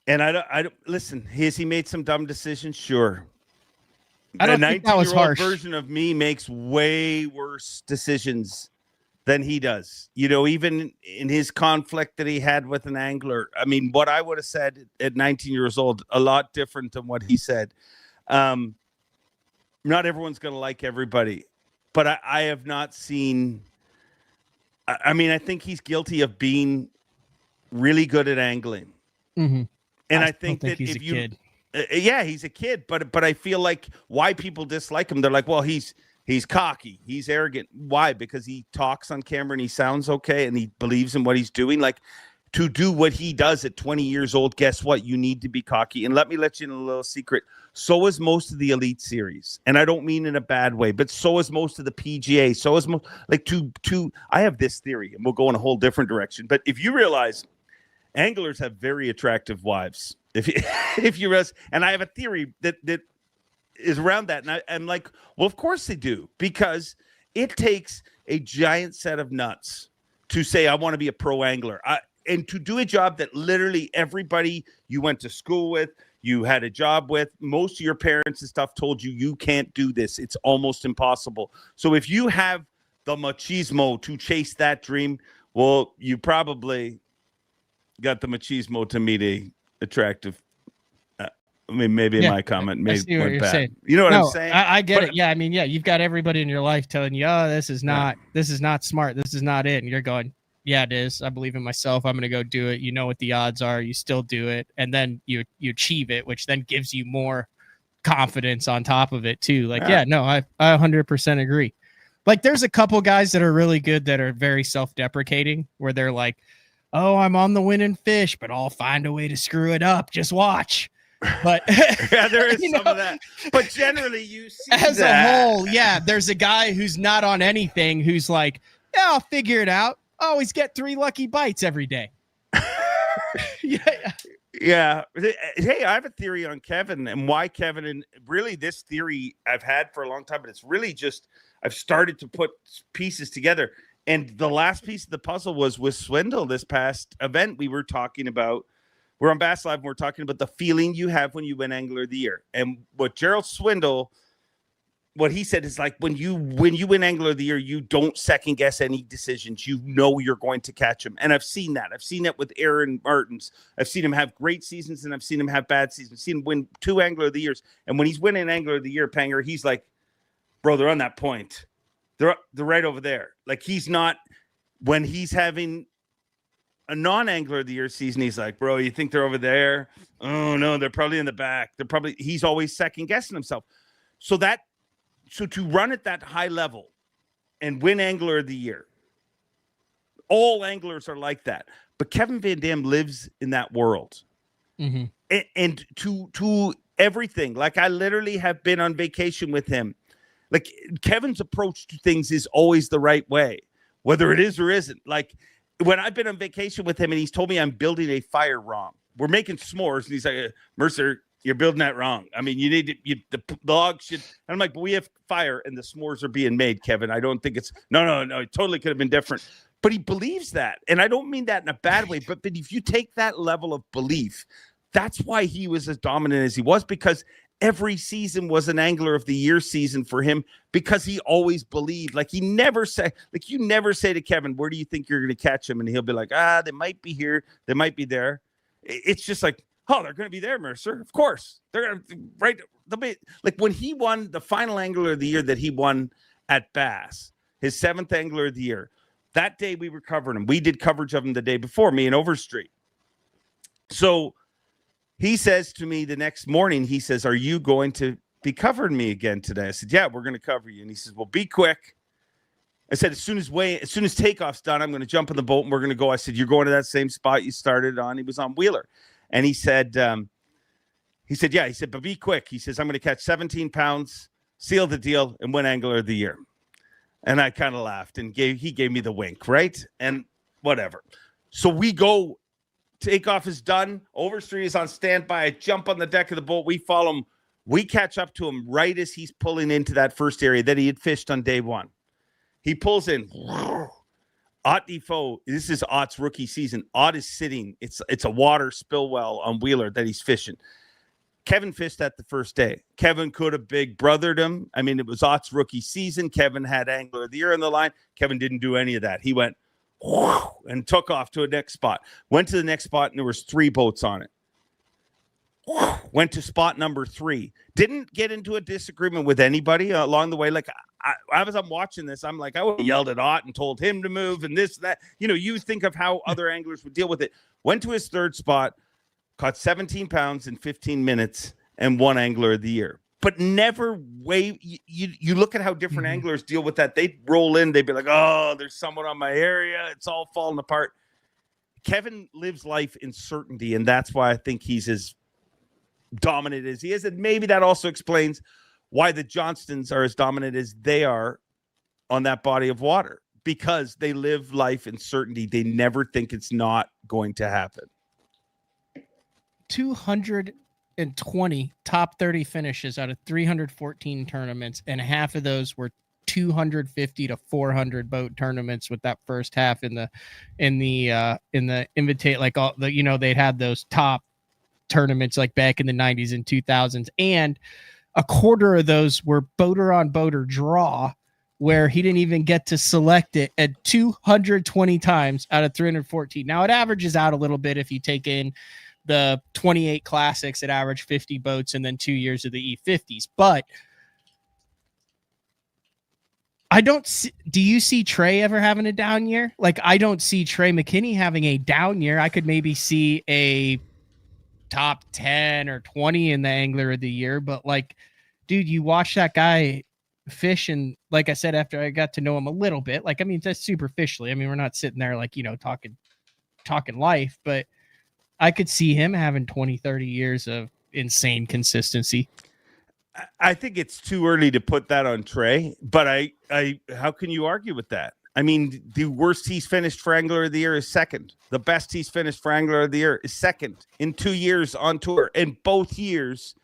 And I don't listen. Has he made some dumb decisions? Sure. I don't think that was harsh. Version of me makes way worse decisions than he does. Even in his conflict that he had with an angler. I mean, what I would have said at 19 years old, a lot different than what he said. Not everyone's going to like everybody, but I have not seen. I mean, I think he's guilty of being really good at angling. Mm-hmm. And I think that he's a kid. Yeah, he's a kid, but I feel like why people dislike him. They're like, well, he's He's cocky. He's arrogant. Why? Because he talks on camera and he sounds okay and he believes in what he's doing. Like, to do what he does at 20 years old, guess what? You need to be cocky. And let me let you in a little secret. So is most of the Elite Series. And I don't mean in a bad way, but so is most of the PGA. So is I have this theory, and we'll go in a whole different direction. But if you realize anglers have very attractive wives, if you realize, and I have a theory that is around that. And I'm like, well, of course they do, because it takes a giant set of nuts to say, I want to be a pro angler. And to do a job that literally everybody you went to school with, you had a job with, most of your parents and stuff told you, you can't do this. It's almost impossible. So if you have the machismo to chase that dream, well, you probably got the machismo to meet a attractive. I mean, maybe my comment went bad. Saying. You know what I'm saying? I get it. Yeah, I mean, yeah, you've got everybody in your life telling you, oh, this is not smart. This is not it. And you're going, yeah, it is. I believe in myself. I'm going to go do it. You know what the odds are. You still do it. And then you achieve it, which then gives you more confidence on top of it too. Like, I 100% agree. Like, there's a couple guys that are really good that are very self-deprecating, where they're like, oh, I'm on the winning fish, but I'll find a way to screw it up. Just watch. But yeah, there is some of that. But generally, you see as a whole, there's a guy who's not on anything who's like, yeah, I'll figure it out. Always get 3 lucky bites every day. Yeah. Hey, I have a theory on Kevin and why Kevin, and really this theory I've had for a long time, but it's really just I've started to put pieces together. And the last piece of the puzzle was with Swindle this past event. We were talking about. We're on Bass Live and we're talking about the feeling you have when you win Angler of the Year. And what Gerald Swindle, what he said is like, when you win Angler of the Year, you don't second guess any decisions. You know you're going to catch them. And I've seen that. I've seen that with Aaron Martins. I've seen him have great seasons and I've seen him have bad seasons. I've seen him win 2 Angler of the Years. And when he's winning Angler of the Year, Panger, he's like, bro, they're on that point. They're right over there. Like, he's not, when he's having a non-Angler of the Year season, he's like, bro, you think they're over there? Oh no, they're probably in the back. He's always second guessing himself. So to run at that high level and win Angler of the Year, all anglers are like that. But Kevin Van Dam lives in that world. Mm-hmm. And to everything, like, I literally have been on vacation with him. Like, Kevin's approach to things is always the right way, whether it is or isn't. Like, when I've been on vacation with him and he's told me I'm building a fire wrong, we're making s'mores, and he's like, Mercer, you're building that wrong. I mean, you need to, the log should, and I'm like, but we have fire and the s'mores are being made, Kevin. I don't think it's, no, it totally could have been different. But he believes that. And I don't mean that in a bad way, but if you take that level of belief, that's why he was as dominant as he was, because every season was an Angler of the Year season for him, because he always believed. Like, you never say to Kevin, where do you think you're going to catch him? And he'll be like, they might be here. They might be there. It's just like, oh, they're going to be there, Mercer. Of course. They're going to, right. They'll be like, when he won the final Angler of the Year that he won at Bass, his 7th Angler of the Year, that day we were covering him. We did coverage of him the day before, me and Overstreet. So he says to me the next morning, he says, are you going to be covering me again today? I said, yeah, we're going to cover you. And he says, well, be quick. I said, as soon as takeoff's done, I'm going to jump in the boat and we're going to go. I said, you're going to that same spot you started on. He was on Wheeler. And he said, yeah. He said, but be quick. He says, I'm going to catch 17 pounds, seal the deal, and win Angler of the Year. And I kind of laughed, and he gave me the wink, right? And whatever. So we go. Takeoff is done. Overstreet is on standby. I jump on the deck of the boat. We follow him. We catch up to him right as he's pulling into that first area that he had fished on day one. He pulls in. Ott Defoe, this is Ott's rookie season. Ott is sitting. It's a water spill well on Wheeler that he's fishing. Kevin fished that the first day. Kevin could have big brothered him. I mean, it was Ott's rookie season. Kevin had Angler of the Year on the line. Kevin didn't do any of that. He went and took off to a next spot. Went to the next spot, and there was 3 boats on it. Went to spot number 3. Didn't get into a disagreement with anybody along the way. Like, as I'm watching this, I'm like, I would have yelled at Ott and told him to move and this, that. You know, you think of how other anglers would deal with it. Went to his 3rd spot, caught 17 pounds in 15 minutes, and won Angler of the Year. but never you look at how different anglers deal with that. They'd roll in, they'd be like, oh, there's someone on my area, it's all falling apart. Kevin lives life in certainty, and that's why I think he's as dominant as he is. And maybe that also explains why the Johnstons are as dominant as they are on that body of water, because they live life in certainty. They never think it's not going to happen. 220 top 30 finishes out of 314 tournaments, and half of those were 250 to 400 boat tournaments with that first half in the invitate, like all the, they'd had those top tournaments like back in the 90s and 2000s, and a quarter of those were boater on boater draw, where he didn't even get to select it at 220 times out of 314. Now it averages out a little bit if you take in the 28 classics that average 50 boats and then 2 years of the E50s, but I don't see, do you see Trey ever having a down year? Like, I don't see Trey McKinney having a down year. I could maybe see a top 10 or 20 in the Angler of the Year, but like, dude, you watch that guy fish, and like I said, after I got to know him a little bit, like, I mean, that's superficially. I mean, we're not sitting there like, talking life, but I could see him having 20, 30 years of insane consistency. I think it's too early to put that on Trey, but I how can you argue with that? I mean, the worst he's finished for Angler of the Year is second. The best he's finished for Angler of the Year is second in 2 years on tour. In both years,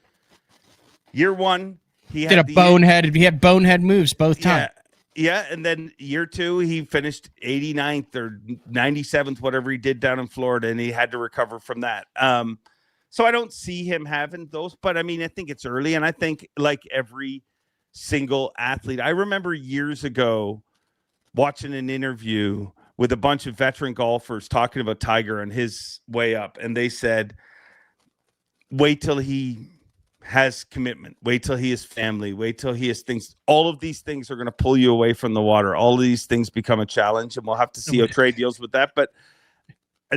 year one, he had bonehead moves both times. Yeah, and then year two, he finished 89th or 97th, whatever he did down in Florida, and he had to recover from that. So I don't see him having those, but I mean, I think it's early, and I think like every single athlete, I remember years ago watching an interview with a bunch of veteran golfers talking about Tiger and his way up, and they said, wait till he has commitment, wait till he has family, wait till he has things. All of these things are going to pull you away from the water. All of these things become a challenge, and we'll have to see how Trey deals with that. But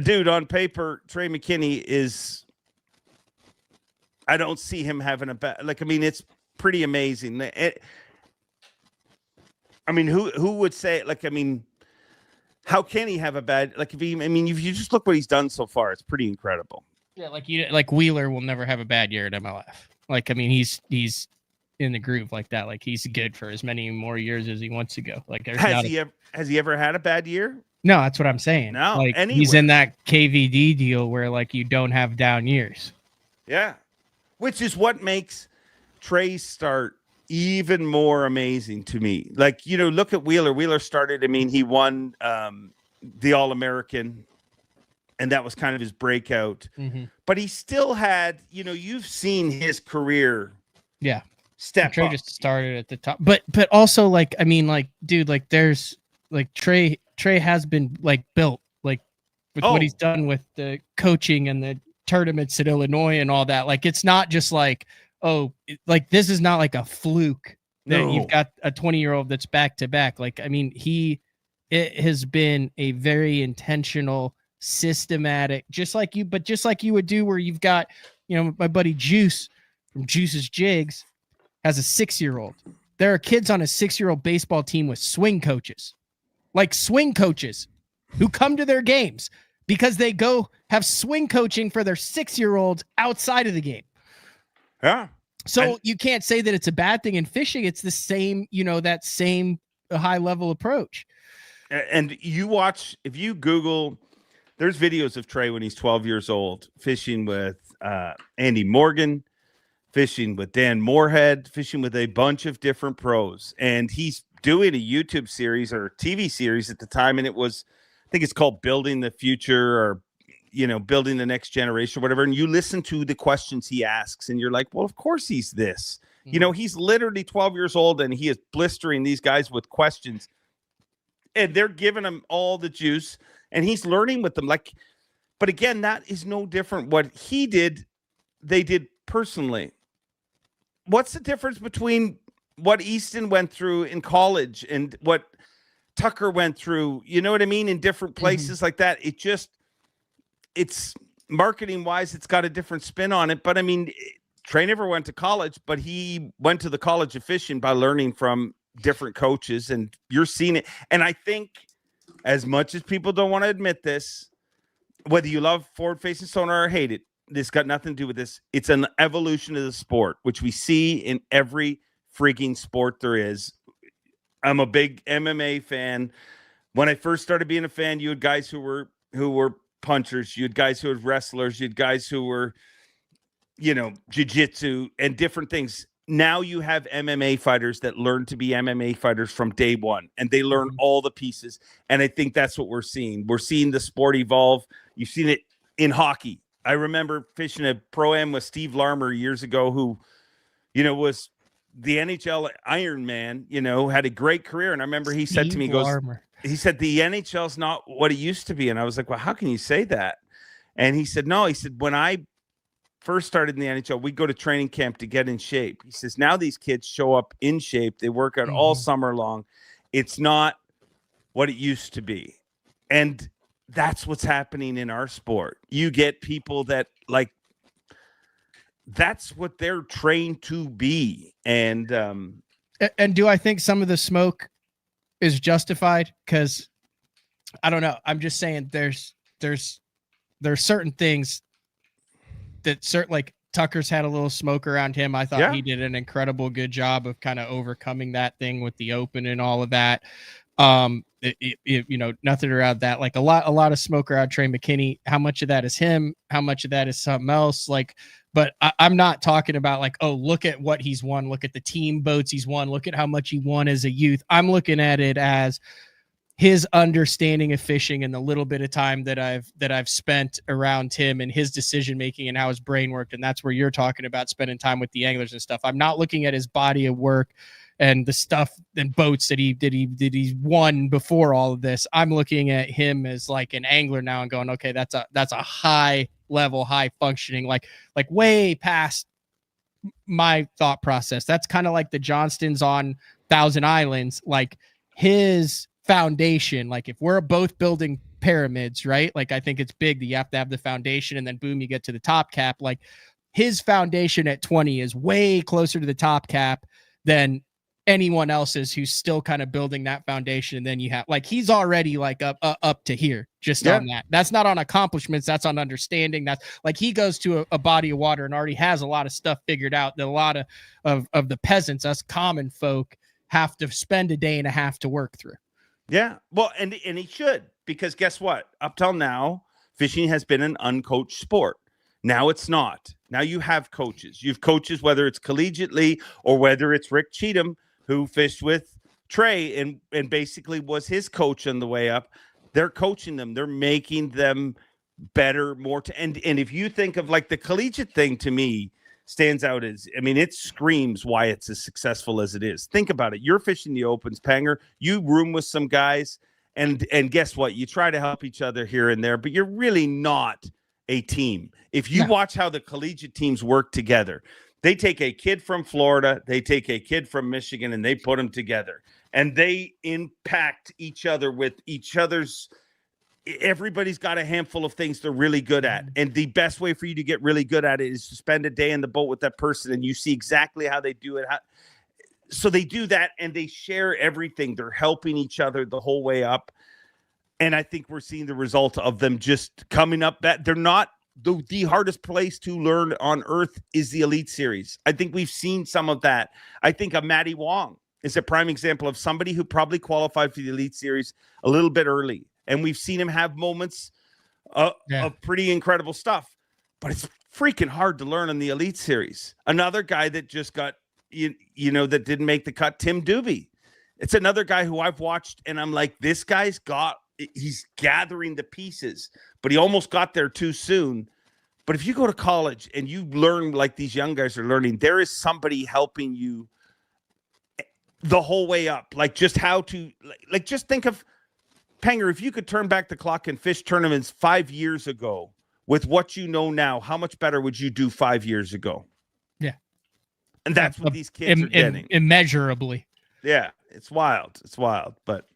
dude, on paper, Trey McKinney is, I don't see him having a bad, like, I mean, it's pretty amazing. I mean, who would say, like, I mean, how can he have a bad, like, if you just look what he's done so far, it's pretty incredible. Yeah, like Wheeler will never have a bad year at MLF. Like, I mean, he's in the groove like that. Like, he's good for as many more years as he wants to go. Like, has he ever had a bad year? No, that's what I'm saying. No, like, he's in that KVD deal where, like, you don't have down years. Yeah, which is what makes Trey's start even more amazing to me. Like, look at Wheeler. Wheeler started, I mean, he won the All-American, and that was kind of his breakout. Mm-hmm. But he still had, you've seen his career. Yeah. Trey up. Just started at the top. But also, like, I mean, like, dude, like, there's, like, Trey has been, like, built, like, with what he's done with the coaching and the tournaments at Illinois and all that. Like, it's not just like, like, this is not like a fluke that you've got a 20-year-old that's back to back. Like, I mean, it has been a very intentional, systematic, just like you would do, where you've got, my buddy Juice from Juice's Jigs has a 6-year-old. There are kids on a 6-year-old baseball team with swing coaches who come to their games because they go have swing coaching for their 6-year-olds outside of the game. Yeah. So you can't say that it's a bad thing in fishing. It's the same, that same high level approach. And you watch, if you Google, there's videos of Trey when he's 12 years old, fishing with Andy Morgan, fishing with Dan Moorhead, fishing with a bunch of different pros. And he's doing a YouTube series or TV series at the time. And it was, I think it's called Building the Future, or, Building the Next Generation, or whatever. And you listen to the questions he asks, and you're like, well, of course he's this. Mm-hmm. He's literally 12 years old, and he is blistering these guys with questions. And they're giving him all the juice, and he's learning with them. Like, but again, that is no different. What he did, they did personally. What's the difference between what Easton went through in college and what Tucker went through? You know what I mean? In different places like that. It's marketing wise, it's got a different spin on it. But I mean, Trey never went to college, but he went to the College of Fishing by learning from different coaches, and you're seeing it. And I think, as much as people don't want to admit this, whether you love forward-facing sonar or hate it, this got nothing to do with this. It's an evolution of the sport, which we see in every freaking sport there is. I'm a big MMA fan. When I first started being a fan, you had guys who were punchers, you had guys who were wrestlers, you had guys who were, jiu-jitsu and different things. Now you have MMA fighters that learn to be MMA fighters from day one, and they learn all the pieces. And I think that's what we're seeing. We're seeing the sport evolve. You've seen it in hockey. I remember fishing a Pro-Am with Steve Larmer years ago, who, was the NHL Iron Man, had a great career. And I remember he said to me, he said, the NHL's not what it used to be. And I was like, well, how can you say that? And he said, no, he said, when I first started in the NHL, we go to training camp to get in shape. He says, now these kids show up in shape. They work out all summer long. It's not what it used to be. And that's what's happening in our sport. You get people that that's what they're trained to be. And do I think some of the smoke is justified? Because I don't know. I'm just saying there's certain things that like Tucker's had a little smoke around him. I thought he did an incredible good job of kind of overcoming that thing with the open and all of that. Nothing around that. Like a lot of smoke around Trey McKinney. How much of that is him? How much of that is something else? But I'm not talking about look at what he's won. Look at the team boats he's won. Look at how much he won as a youth. I'm looking at it as his understanding of fishing and the little bit of time that I've spent around him and his decision making and how his brain worked. And that's where you're talking about spending time with the anglers and stuff. I'm not looking at his body of work and the stuff and boats that he won before all of this. I'm looking at him as like an angler now and going, okay, that's a high level, high functioning, like way past my thought process. That's kind of like the Johnstons on Thousand Islands, like his foundation. Like if we're both building pyramids, right? Like I think it's big that you have to have the foundation and then boom, you get to the top cap. Like his foundation at 20 is way closer to the top cap than anyone else's who's still kind of building that foundation. And then you have he's already up to here just on that. That's not on accomplishments. That's on understanding. That's he goes to a body of water and already has a lot of stuff figured out that a lot of the peasants, us common folk, have to spend a day and a half to work through. Yeah. Well, and he should, because guess what? Up till now, fishing has been an uncoached sport. Now it's not. Now you have coaches. You have coaches, whether it's collegiately or whether it's Rick Cheatham, who fished with Trey and basically was his coach on the way up. They're coaching them. They're making them better, and if you think of the collegiate thing, to me, stands out as, it screams why it's as successful as it is. Think about it. You're fishing the opens, Panger. You room with some guys, and guess what? You try to help each other here and there, but you're really not a team. If you watch how the collegiate teams work together, they take a kid from Florida, they take a kid from Michigan, and they put them together. And they impact each other with each other's. Everybody's got a handful of things they're really good at. And the best way for you to get really good at it is to spend a day in the boat with that person, and you see exactly how they do it. So they do that, and they share everything. They're helping each other the whole way up. And I think we're seeing the result of them just coming up. That they're not the hardest place to learn on earth is the Elite Series. I think we've seen some of that. I think a Matty Wong is a prime example of somebody who probably qualified for the Elite Series a little bit early. And we've seen him have moments of pretty incredible stuff. But it's freaking hard to learn in the Elite Series. Another guy that just got, that didn't make the cut, Tim Doobie. It's another guy who I've watched, and I'm like, this guy's he's gathering the pieces, but he almost got there too soon. But if you go to college and you learn like these young guys are learning, there is somebody helping you the whole way up. Just how to, just think of, Panger, if you could turn back the clock and fish tournaments 5 years ago with what you know now, how much better would you do 5 years ago? Yeah. And that's what these kids are getting. Immeasurably. Yeah. It's wild. It's wild. But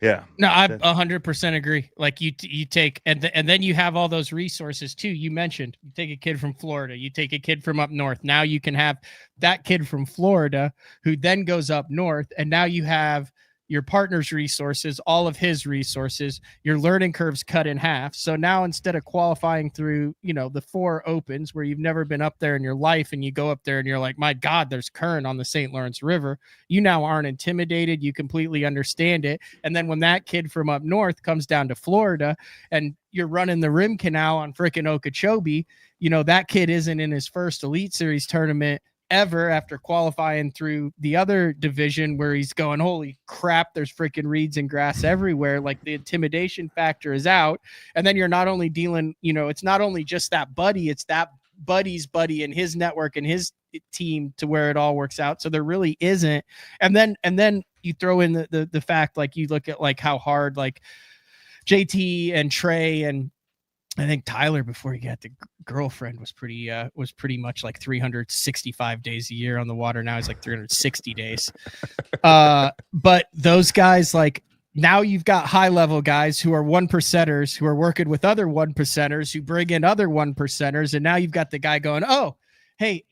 Yeah. No, I 100% agree. Like you take, and then you have all those resources too. You mentioned you take a kid from Florida, you take a kid from up north. Now you can have that kid from Florida who then goes up north, and now you have your partner's resources, all of his resources, your learning curves cut in half. So now instead of qualifying through, the 4 opens where you've never been up there in your life, and you go up there and you're like, my God, there's current on the St. Lawrence River. You now aren't intimidated. You completely understand it. And then when that kid from up north comes down to Florida and you're running the rim canal on freaking Okeechobee, that kid isn't in his first Elite Series tournament ever after qualifying through the other division where he's going, holy crap, there's freaking reeds and grass everywhere. Like the intimidation factor is out. And then you're not only dealing, it's not only just that buddy, it's that buddy's buddy and his network and his team to where it all works out. So there really isn't. And then you throw in the fact, like you look at like how hard like JT and Trey and I think Tyler, before he got the girlfriend, was pretty much like 365 days a year on the water. Now he's like 360 days. But those guys, like now you've got high level guys who are 1%ers who are working with other 1%ers who bring in other 1%ers. And now you've got the guy going, oh, hey,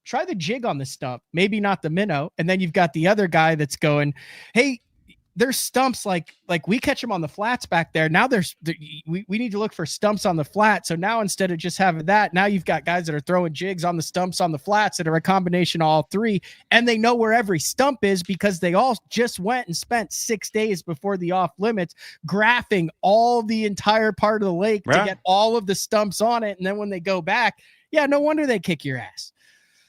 try the jig on the stump, maybe not the minnow. And then you've got the other guy that's going, hey, there's stumps like we catch them on the flats back there. Now we need to look for stumps on the flat. So now instead of just having that, now you've got guys that are throwing jigs on the stumps on the flats that are a combination of all 3. And they know where every stump is because they all just went and spent 6 days before the off limits graphing all the entire part of the lake to get all of the stumps on it. And then when they go back, no wonder they kick your ass.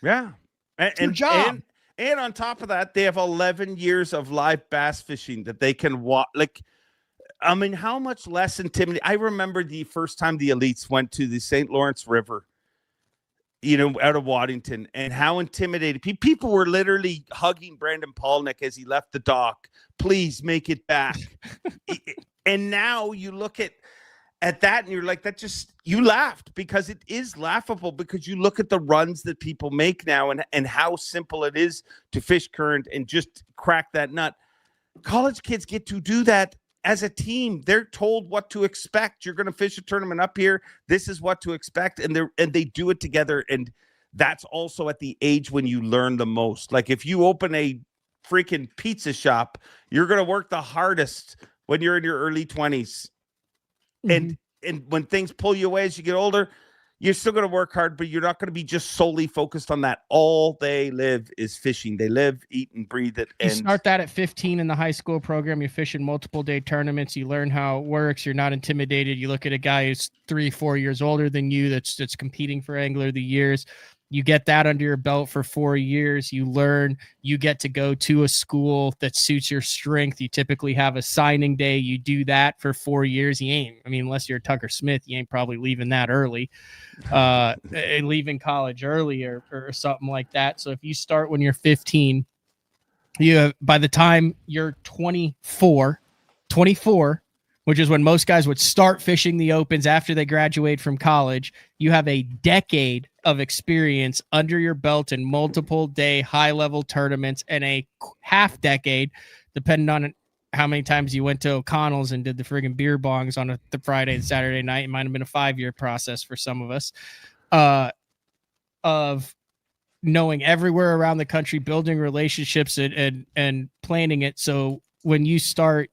Yeah. It's your job. And on top of that, they have 11 years of live bass fishing that they can watch. Like, I mean, how much less intimidating? I remember the first time the elites went to the St. Lawrence River, out of Waddington, and how intimidated people were literally hugging Brandon Polnick as he left the dock. Please make it back. And now you look at that and you're like, you laughed because it is laughable because you look at the runs that people make now and how simple it is to fish current and just crack that nut. College kids get to do that as a team. They're told what to expect. You're going to fish a tournament up here. This is what to expect. And they do it together. And that's also at the age when you learn the most. Like if you open a freaking pizza shop, you're going to work the hardest when you're in your early 20s. And when things pull you away as you get older, you're still going to work hard, but you're not going to be just solely focused on that. All they live is fishing. They live, eat, and breathe it. You start that at 15 in the high school program. You fish in multiple day tournaments. You learn how it works. You're not intimidated. You look at a guy who's 3-4 years older than you that's competing for Angler of the Years. You get that under your belt for 4 years. You learn, you get to go to a school that suits your strength. You typically have a signing day. You do that for 4 years. Unless you're Tucker Smith, you ain't probably leaving that early, leaving college early or something like that. So if you start when you're 15, by the time you're 24, which is when most guys would start fishing the opens after they graduate from college, you have a decade of experience under your belt in multiple day high-level tournaments and a half decade, depending on how many times you went to O'Connell's and did the friggin' beer bongs on the Friday and Saturday night. It might have been a 5-year process for some of us, of knowing everywhere around the country, building relationships and planning it. So when you start,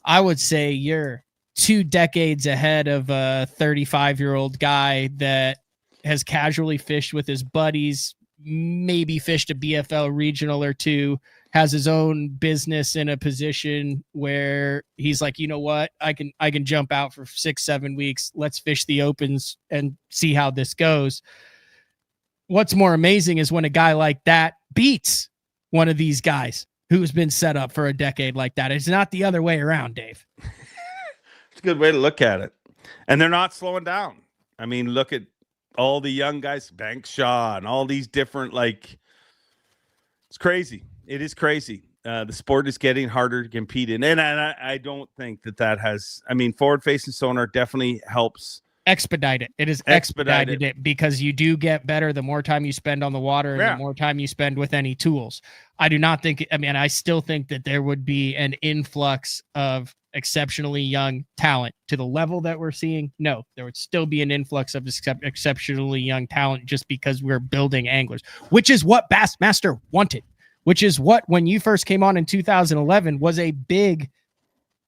I would say you're 2 decades ahead of a 35-year-old guy that has casually fished with his buddies, maybe fished a BFL regional or 2, has his own business in a position where he's like, you know what, I can jump out for 6-7 weeks. Let's fish the opens and see how this goes. What's more amazing is when a guy like that beats one of these guys who's been set up for a decade like that. It's not the other way around, Dave. It's a good way to look at it. And they're not slowing down. I mean, look at all the young guys, Banks Shaw and all these different, it's crazy. It is crazy. The sport is getting harder to compete in. And I don't think that has, forward-facing sonar definitely helps expedite it. It is expedited it because you do get better the more time you spend on the water and the more time you spend with any tools. I do not think, I still think that there would be an influx of exceptionally young talent to the level that we're seeing. No, there would still be an influx of exceptionally young talent just because we're building anglers, which is what Bassmaster wanted, which is what, when you first came on in 2011, was a big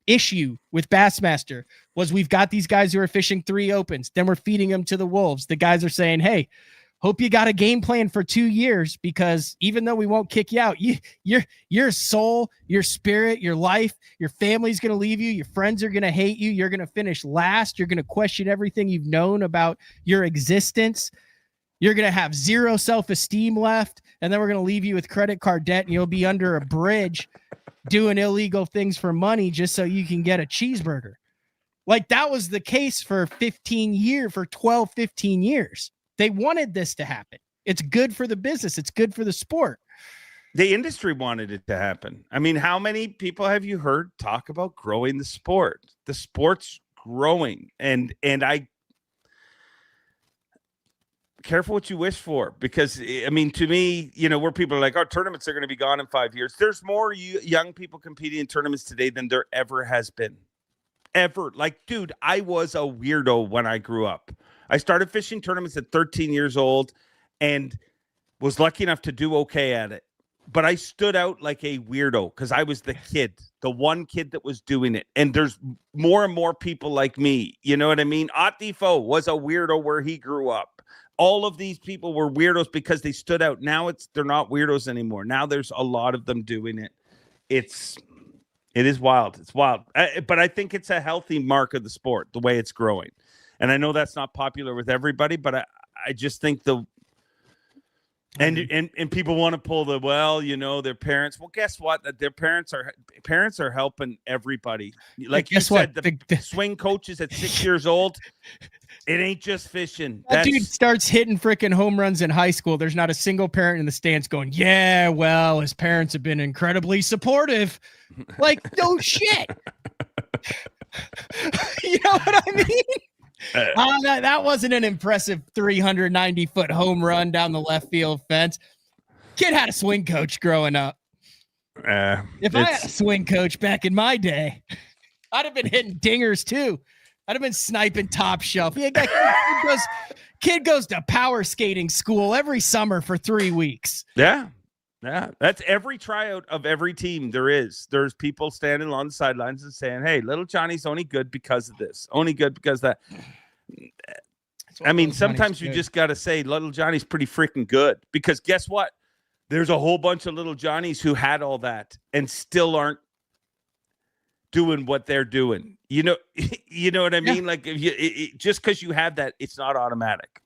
issue with Bassmaster. Was we've got these guys who are fishing 3 opens, then we're feeding them to the wolves. The guys are saying, hey, hope you got a game plan for 2 years, because even though we won't kick you out, your soul, your spirit, your life, your family's going to leave you. Your friends are going to hate you. You're going to finish last. You're going to question everything you've known about your existence. You're going to have zero self-esteem left. And then we're going to leave you with credit card debt, and you'll be under a bridge doing illegal things for money just so you can get a cheeseburger. Like, that was the case for 12, 15 years. They wanted this to happen. It's good for the business. It's good for the sport. The industry wanted it to happen. I mean, how many people have you heard talk about growing the sport? The sport's growing. And I careful what you wish for, because I mean, to me, where people are like, oh, tournaments are going to be gone in 5 years. There's more young people competing in tournaments today than there ever has been. Ever. Like, dude, I was a weirdo when I grew up. I started fishing tournaments at 13 years old and was lucky enough to do okay at it. But I stood out like a weirdo because I was the kid, the one kid that was doing it. And there's more and more people like me. You know what I mean? Ott Defoe was a weirdo where he grew up. All of these people were weirdos because they stood out. Now they're not weirdos anymore. Now there's a lot of them doing it. It is wild. It's wild. But I think it's a healthy mark of the sport, the way it's growing. And I know that's not popular with everybody, but I just think and people want to pull their parents. Well, guess what? That their parents are helping everybody. Like you said, the swing coaches at 6 years old. It ain't just fishing. That dude starts hitting freaking home runs in high school. There's not a single parent in the stands going, yeah, well, his parents have been incredibly supportive. Like, no shit. You know what I mean? That wasn't an impressive 390-foot home run down the left field fence. Kid had a swing coach growing up. If I had a swing coach back in my day, I'd have been hitting dingers too. I'd have been sniping top shelf. Kid goes to power skating school every summer for 3 weeks. Yeah. That's every tryout of every team there is. There's people standing on the sidelines and saying, hey, little Johnny's only good because of this. Only good because that. I mean, sometimes you just got to say little Johnny's pretty freaking good, because guess what? There's a whole bunch of little Johnnies who had all that and still aren't doing what they're doing. You know what I mean? Like, if just because you have that, it's not automatic.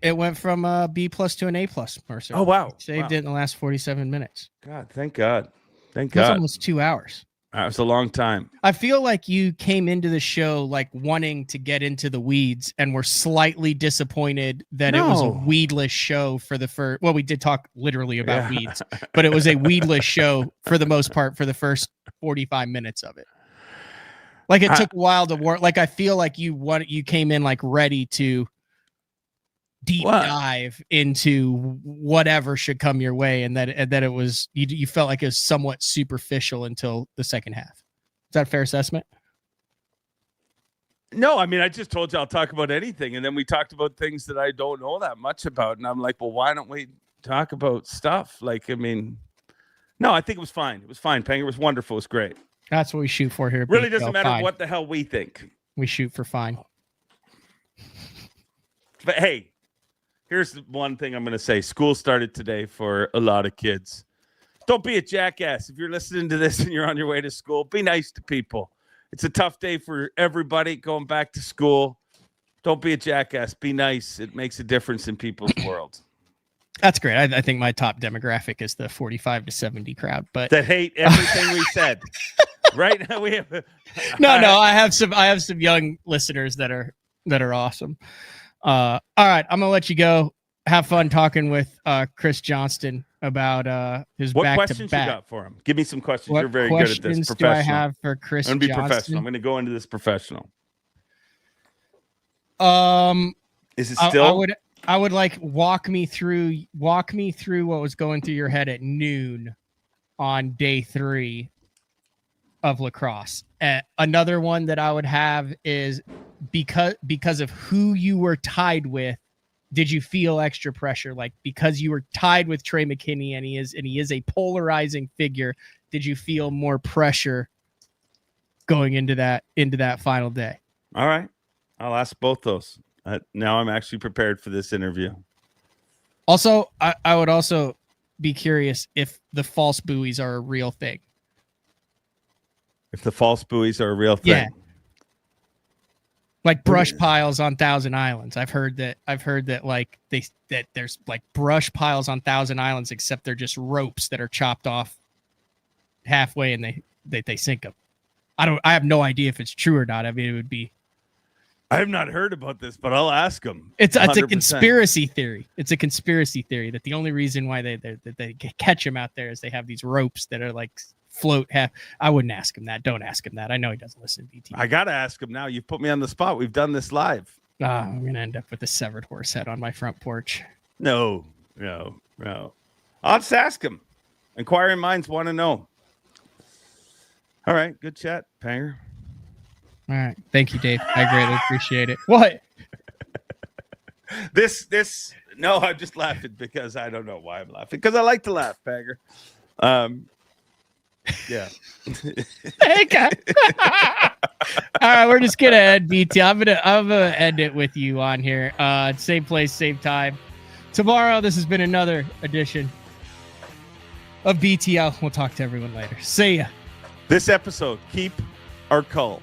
It went from B+ to an A+, Mercer. Oh, wow. Saved it in the last 47 minutes. God, thank God. That's almost 2 hours. That was a long time. I feel like you came into the show like wanting to get into the weeds and were slightly disappointed that it was a weedless show for the first. Well, we did talk literally about weeds, but it was a weedless show for the most part for the first 45 minutes of it. Like, it took a while to work. Like, I feel like you came in like ready to deep dive into whatever should come your way, and that it was you felt like it was somewhat superficial until the second half. Is that a fair assessment? No, I mean, I just told you I'll talk about anything, and then we talked about things that I don't know that much about, and I'm like, well, why don't we talk about stuff? Like, I mean, no, I think it was fine. It was fine. Panger was wonderful. It was great. That's what we shoot for here. Really doesn't matter what the hell we think. We shoot for fine. But hey, here's one thing I'm going to say. School started today for a lot of kids. Don't be a jackass. If you're listening to this and you're on your way to school, be nice to people. It's a tough day for everybody going back to school. Don't be a jackass. Be nice. It makes a difference in people's world. That's great. I think my top demographic is the 45 to 70 crowd, but that hate everything we said. Right now we have no. I have some young listeners that are awesome. All right, I'm gonna let you go. Have fun talking with Chris Johnston about his what back questions to back. You got for him? Give me some questions. What You're very good at this. Questions do I have for Chris I'm gonna be Johnston? professional. I'm gonna go into this professional. Is it still? I would like walk me through what was going through your head at noon on day 3 of lacrosse. Another one that I would have is because of who you were tied with, did you feel extra pressure? Like because you were tied with Trey McKinney and he is a polarizing figure, did you feel more pressure going into that final day? All right. I'll ask both those. Now I'm actually prepared for this interview. Also, I would also be curious if the false buoys are a real thing. If the false buoys are a real thing. Yeah. Like brush piles on Thousand Islands. I've heard that like that there's like brush piles on Thousand Islands, except they're just ropes that are chopped off halfway and they sink them. I have no idea if it's true or not. I mean, it would be. I have not heard about this, but I'll ask them. It's a conspiracy theory. It's a conspiracy theory that the only reason why they catch him out there is they have these ropes that are like float half. I wouldn't ask him that. Don't ask him that. I know he doesn't listen to BT. I got to ask him now. You've put me on the spot. We've done this live. I'm going to end up with a severed horse head on my front porch. No. I'll just ask him. Inquiring minds want to know. All right. Good chat, Panger. All right. Thank you, Dave. I greatly appreciate it. What? No, I'm just laughing because I don't know why I'm laughing. Because I like to laugh, Panger. Yeah. Hey, guy. All right, we're just gonna end BT. I'm gonna end it with you on here. Same place, same time. Tomorrow, this has been another edition of BTL. We'll talk to everyone later. See ya. This episode, keep our call.